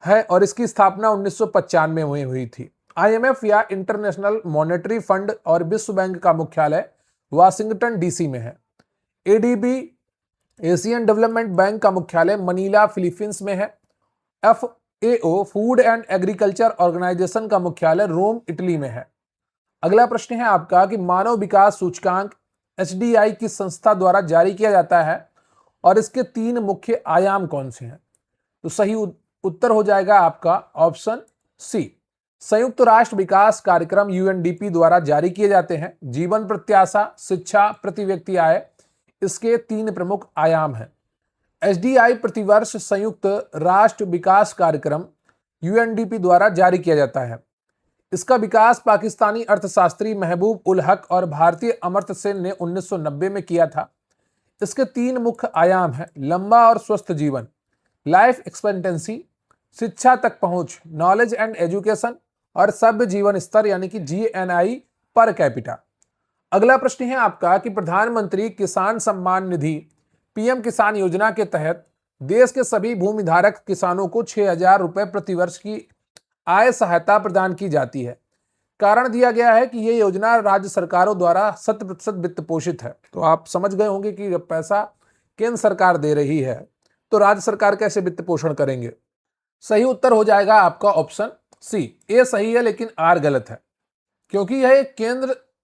है और इसकी स्थापना 1995 में हुई थी। IMF या इंटरनेशनल मॉनेटरी फंड और विश्व बैंक का मुख्यालय वाशिंगटन DC में है। ADB एशियन डेवलपमेंट बैंक का मुख्यालय मनीला फिलीपींस में है। FAO food and agriculture organisation का मुख्यालय रोम इटली में है। अगला प्रश्न है आपका कि मानव विकास सूचकांक HDI की संस्था द्वारा जारी किया जाता है और इसके 3 मुख्य आयाम कौन से हैं? तो सही उत्तर हो जाएगा आपका ऑप्शन सी, संयुक्त राष्ट्र विकास कार्यक्रम UNDP द्वारा जारी किए जाते हैं। जीवन प्रत्याशा, शिक्षा, प्रति व्यक्ति आय इसके 3 प्रमुख आयाम हैं। HDI प्रतिवर्ष संयुक्त राष्ट्र विकास कार्यक्रम UNDP द्वारा जारी किया जाता है। इसका विकास पाकिस्तानी अर्थशास्त्री महबूब उल हक और भारतीय अमर्त्य सेन ने 1990 में किया था। इसके 3 मुख्य आयाम हैं, लंबा और स्वस्थ जीवन, लाइफ एक्सपेक्टेंसी, शिक्षा तक पहुंच, नॉलेज एंड एजुकेशन, और सभ्य जीवन स्तर यानी कि GNI पर कैपिटा। अगला प्रश्न है आपका कि प्रधानमंत्री किसान सम्मान निधि PM किसान योजना के तहत देश के सभी भूमिधारक किसानों को 6,000 रुपए प्रतिवर्ष की आय सहायता प्रदान की जाती है। कारण दिया गया है कि यह योजना राज्य सरकारों द्वारा 100% वित्त पोषित है। तो आप समझ गए होंगे कि जब पैसा केंद्र सरकार दे रही है तो राज्य सरकार कैसे वित्त पोषण करेंगे। सही उत्तर हो जाएगा आपका ऑप्शन सी। ए सही है लेकिन आर गलत है, क्योंकि यह एक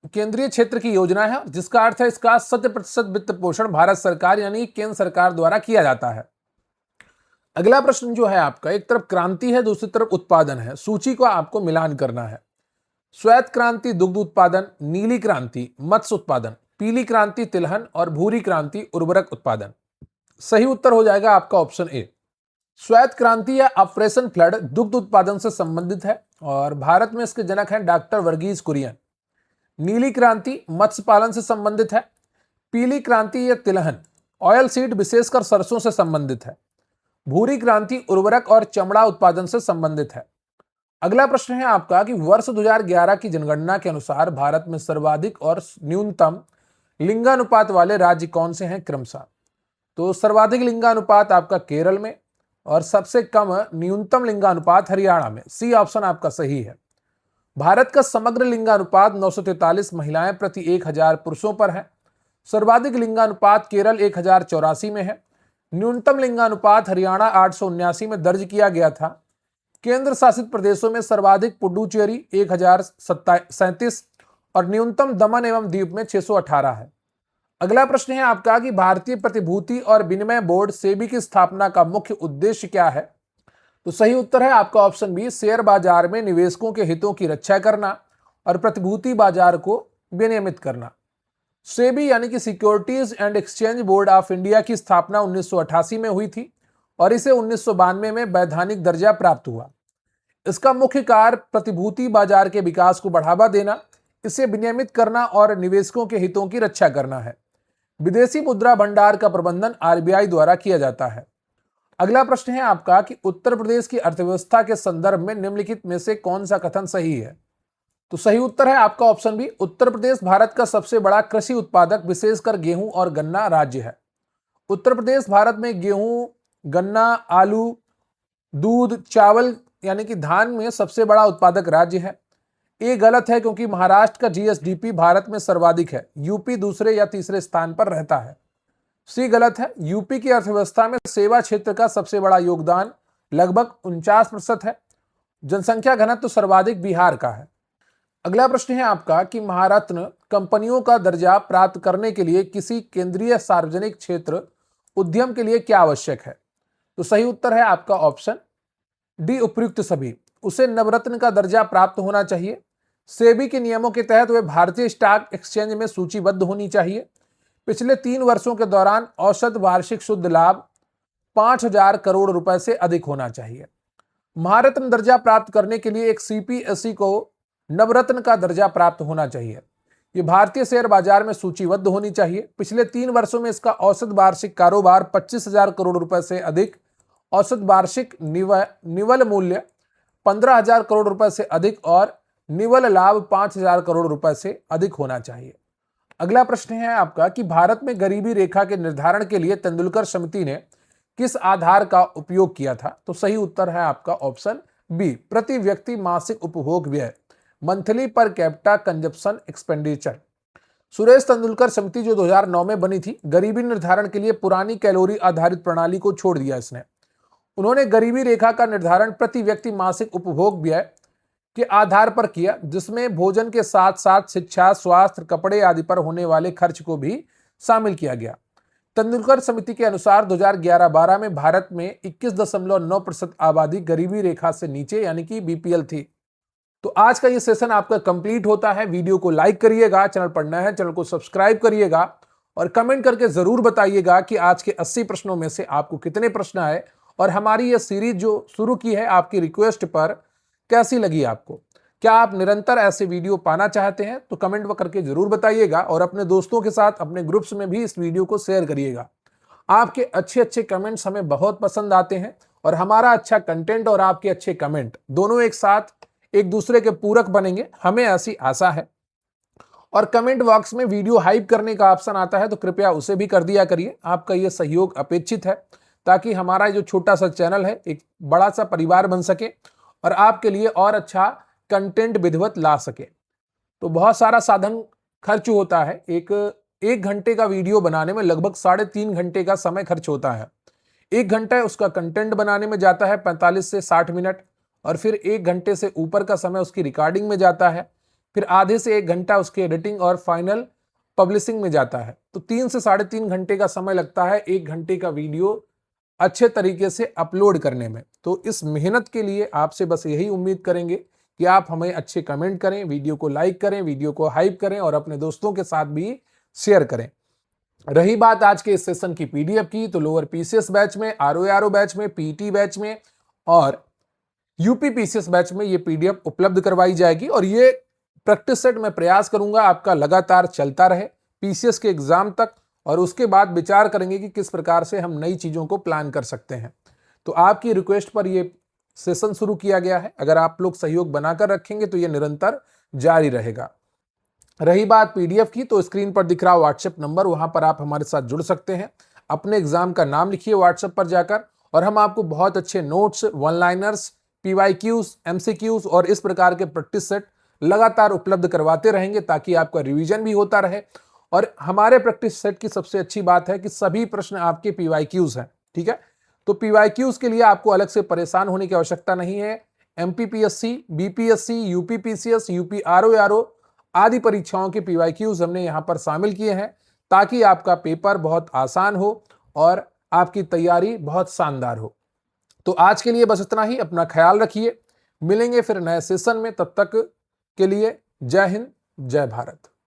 केंद्रीय क्षेत्र की योजना है, जिसका अर्थ है इसका 100% वित्त पोषण भारत सरकार यानी केंद्र सरकार द्वारा किया जाता है। अगला प्रश्न जो है आपका, एक तरफ क्रांति है दूसरी तरफ उत्पादन है, सूची को आपको मिलान करना है। श्वेत क्रांति दुग्ध उत्पादन, नीली क्रांति मत्स्य उत्पादन, पीली क्रांति तिलहन और भूरी क्रांति उर्वरक उत्पादन। सही उत्तर हो जाएगा आपका ऑप्शन ए। श्वेत क्रांति या ऑपरेशन फ्लड दुग्ध उत्पादन से संबंधित है और भारत में इसके जनक हैं डॉक्टर वर्गीज कुरियन। नीली क्रांति मत्स्य पालन से संबंधित है। पीली क्रांति या तिलहन ऑयल सीड विशेषकर सरसों से संबंधित है। भूरी क्रांति उर्वरक और चमड़ा उत्पादन से संबंधित है। अगला प्रश्न है आपका कि वर्ष 2011 की जनगणना के अनुसार भारत में सर्वाधिक और न्यूनतम लिंगानुपात वाले राज्य कौन से हैं क्रमशः? तो सर्वाधिक लिंगानुपात आपका केरल में, और सबसे कम न्यूनतम लिंगानुपात हरियाणा में। सी ऑप्शन आपका सही है। भारत का समग्र लिंगानुपात 943 महिलाएं प्रति 1000 पुरुषों पर है। सर्वाधिक लिंगानुपात केरल 1084 में है। न्यूनतम लिंगानुपात हरियाणा 879 में दर्ज किया गया था। केंद्र शासित प्रदेशों में सर्वाधिक पुडुचेरी 1037 और न्यूनतम दमन एवं दीव में 618 है। अगला प्रश्न है आपका कि भारतीय प्रतिभूति और विनिमय बोर्ड सेबी की स्थापना का मुख्य उद्देश्य क्या है? तो सही उत्तर है आपका ऑप्शन बी, शेयर बाजार में निवेशकों के हितों की रक्षा करना और प्रतिभूति बाजार को विनियमित करना। सेबी यानी कि securities and exchange board of India की स्थापना 1988 में हुई थी और इसे 1992 में वैधानिक दर्जा प्राप्त हुआ। इसका मुख्य कार्य प्रतिभूति बाजार के विकास को बढ़ावा देना, इसे विनियमित करना और निवेशकों के हितों की रक्षा करना है। विदेशी मुद्रा भंडार का प्रबंधन आरबीआई द्वारा किया जाता है। अगला प्रश्न है आपका कि उत्तर प्रदेश की अर्थव्यवस्था के संदर्भ में निम्नलिखित में से कौन सा कथन सही है? तो सही उत्तर है आपका ऑप्शन बी, उत्तर प्रदेश भारत का सबसे बड़ा कृषि उत्पादक विशेषकर गेहूं और गन्ना राज्य है। उत्तर प्रदेश भारत में गेहूं, गन्ना, आलू, दूध, चावल यानी कि धान में सबसे बड़ा उत्पादक राज्य है। ये गलत है क्योंकि महाराष्ट्र का जीएसडीपी भारत में सर्वाधिक है, यूपी दूसरे या तीसरे स्थान पर रहता है। सी गलत है। यूपी की अर्थव्यवस्था में सेवा क्षेत्र का सबसे बड़ा योगदान लगभग 49% है। जनसंख्या घनत्व सर्वाधिक बिहार का है। अगला प्रश्न है आपका कि महारत्न कंपनियों का दर्जा प्राप्त करने के लिए किसी केंद्रीय सार्वजनिक क्षेत्र उद्यम के लिए क्या आवश्यक है? तो सही उत्तर है आपका ऑप्शन डी, उपयुक्त सभी। उसे नवरत्न का दर्जा प्राप्त होना चाहिए। सेबी के नियमों के तहत वे भारतीय स्टॉक एक्सचेंज में सूचीबद्ध होनी चाहिए। पिछले 3 वर्षों के दौरान औसत वार्षिक शुद्ध लाभ 5000 करोड़ रुपए से अधिक होना चाहिए। महारत्न दर्जा प्राप्त करने के लिए एक सीपीएसई को नवरत्न का दर्जा प्राप्त होना चाहिए। ये भारतीय शेयर बाजार में सूचीबद्ध होनी चाहिए। पिछले 3 वर्षों में इसका औसत वार्षिक कारोबार 25,000 करोड़ रुपए से अधिक, औसत वार्षिक निवल मूल्य 15,000 करोड़ रुपए से अधिक और निवल लाभ 5,000 करोड़ रुपए से अधिक होना चाहिए। अगला प्रश्न है आपका कि भारत में गरीबी रेखा के निर्धारण के लिए तेंदुलकर समिति ने किस आधार का उपयोग किया था? तो सही उत्तर है आपका ऑप्शन बी, प्रति व्यक्ति मासिक उपभोग व्यय, monthly per capita consumption expenditure. Suresh Tendulkar समिति जो 2009 में बनी थी, गरीबी निर्धारण के लिए पुरानी कैलोरी आधारित प्रणाली को छोड़ दिया इसने। उन्होंने गरीबी रेखा का निर्धारण प्रति व्यक्ति मासिक उपभोग व्यय के आधार पर किया, जिसमें भोजन के साथ साथ शिक्षा, स्वास्थ्य, कपड़े आदि पर होने वाले खर्च को भी शामिल किया गया। तेंदुलकर समिति के अनुसार 2011-12 में भारत में 21.9% आबादी गरीबी रेखा से नीचे यानी कि बीपीएल थी। तो आज का ये सेशन आपका कंप्लीट होता है। वीडियो को लाइक करिएगा, चैनल पर नया है चैनल को सब्सक्राइब करिएगा और कमेंट करके जरूर बताइएगा कि आज के 80 प्रश्नों में से आपको कितने प्रश्न आए और हमारी ये सीरीज जो शुरू की है आपकी रिक्वेस्ट पर कैसी लगी आपको। क्या आप निरंतर ऐसे वीडियो पाना चाहते हैं? तो कमेंट करके जरूर बताइएगा और अपने दोस्तों के साथ अपने ग्रुप्स में भी इस वीडियो को शेयर करिएगा। आपके अच्छे कमेंट्स हमें बहुत पसंद आते हैं और हमारा अच्छा कंटेंट और आपके अच्छे कमेंट दोनों एक साथ एक दूसरे के पूरक बनेंगे, हमें ऐसी आशा है। और कमेंट बॉक्स में वीडियो हाइप करने का ऑप्शन आता है तो कृपया उसे भी कर दिया करिए। आपका यह सहयोग अपेक्षित है ताकि हमारा जो छोटा सा चैनल है एक बड़ा सा परिवार बन सके और आपके लिए और अच्छा कंटेंट विधिवत ला सके। तो बहुत सारा साधन खर्च होता है। एक घंटे का वीडियो बनाने में लगभग 3.5 घंटे का समय खर्च होता है। 1 घंटा उसका कंटेंट बनाने में जाता है 45 से 60 मिनट और फिर 1 घंटे से ऊपर का समय उसकी रिकॉर्डिंग में जाता है, फिर आधे से 1 घंटा उसकी एडिटिंग और फाइनल पब्लिशिंग में जाता है। तो 3 से 3.5 घंटे का समय लगता है 1 घंटे का वीडियो अच्छे तरीके से अपलोड करने में। तो इस मेहनत के लिए आपसे बस यही उम्मीद करेंगे कि आप हमें अच्छे कमेंट करें, वीडियो को लाइक करें, वीडियो को हाइप करें और अपने दोस्तों के साथ भी शेयर करें। रही बात आज के इस सेशन की पीडीएफ की, तो लोअर पीसीएस बैच में, आरओआरओ बैच में, पीटी बैच में और यूपी पीसीएस बैच में ये पीडीएफ उपलब्ध करवाई जाएगी और ये प्रैक्टिस सेट मैं प्रयास करूंगा आपका लगातार चलता रहे पीसीएस के एग्जाम तक और उसके बाद विचार करेंगे कि किस प्रकार से हम नई चीजों को प्लान कर सकते हैं। तो आपकी रिक्वेस्ट पर ये सेशन शुरू किया गया है। अगर आप लोग सहयोग बनाकर रखेंगे तो ये निरंतर जारी रहेगा। रही बात पीडीएफ की, तो स्क्रीन पर दिख रहा व्हाट्सएप नंबर, वहां पर आप हमारे साथ जुड़ सकते हैं। अपने एग्जाम का नाम लिखिए व्हाट्सएप पर जाकर और हम आपको बहुत अच्छे notes, one liners, PYQs, MCQs और इस प्रकार के प्रैक्टिस सेट लगातार उपलब्ध करवाते रहेंगे ताकि आपका रिवीजन भी होता रहे। और हमारे प्रैक्टिस सेट की सबसे अच्छी बात है कि सभी प्रश्न आपके पीवाईक्यूज हैं, ठीक है। तो पीवाईक्यूज के लिए आपको अलग से परेशान होने की आवश्यकता नहीं है। एमपीपीएससी, बीपीएससी, यूपीपीसीएस, यूपीआरओ आदि परीक्षाओं के पीवाईक्यूज हमने यहां पर शामिल किए हैं ताकि आपका पेपर बहुत आसान हो और आपकी तैयारी बहुत शानदार हो। तो आज के लिए बस इतना ही। अपना ख्याल रखिए, मिलेंगे फिर नए सेशन में। तब तक के लिए जय हिंद, जय भारत।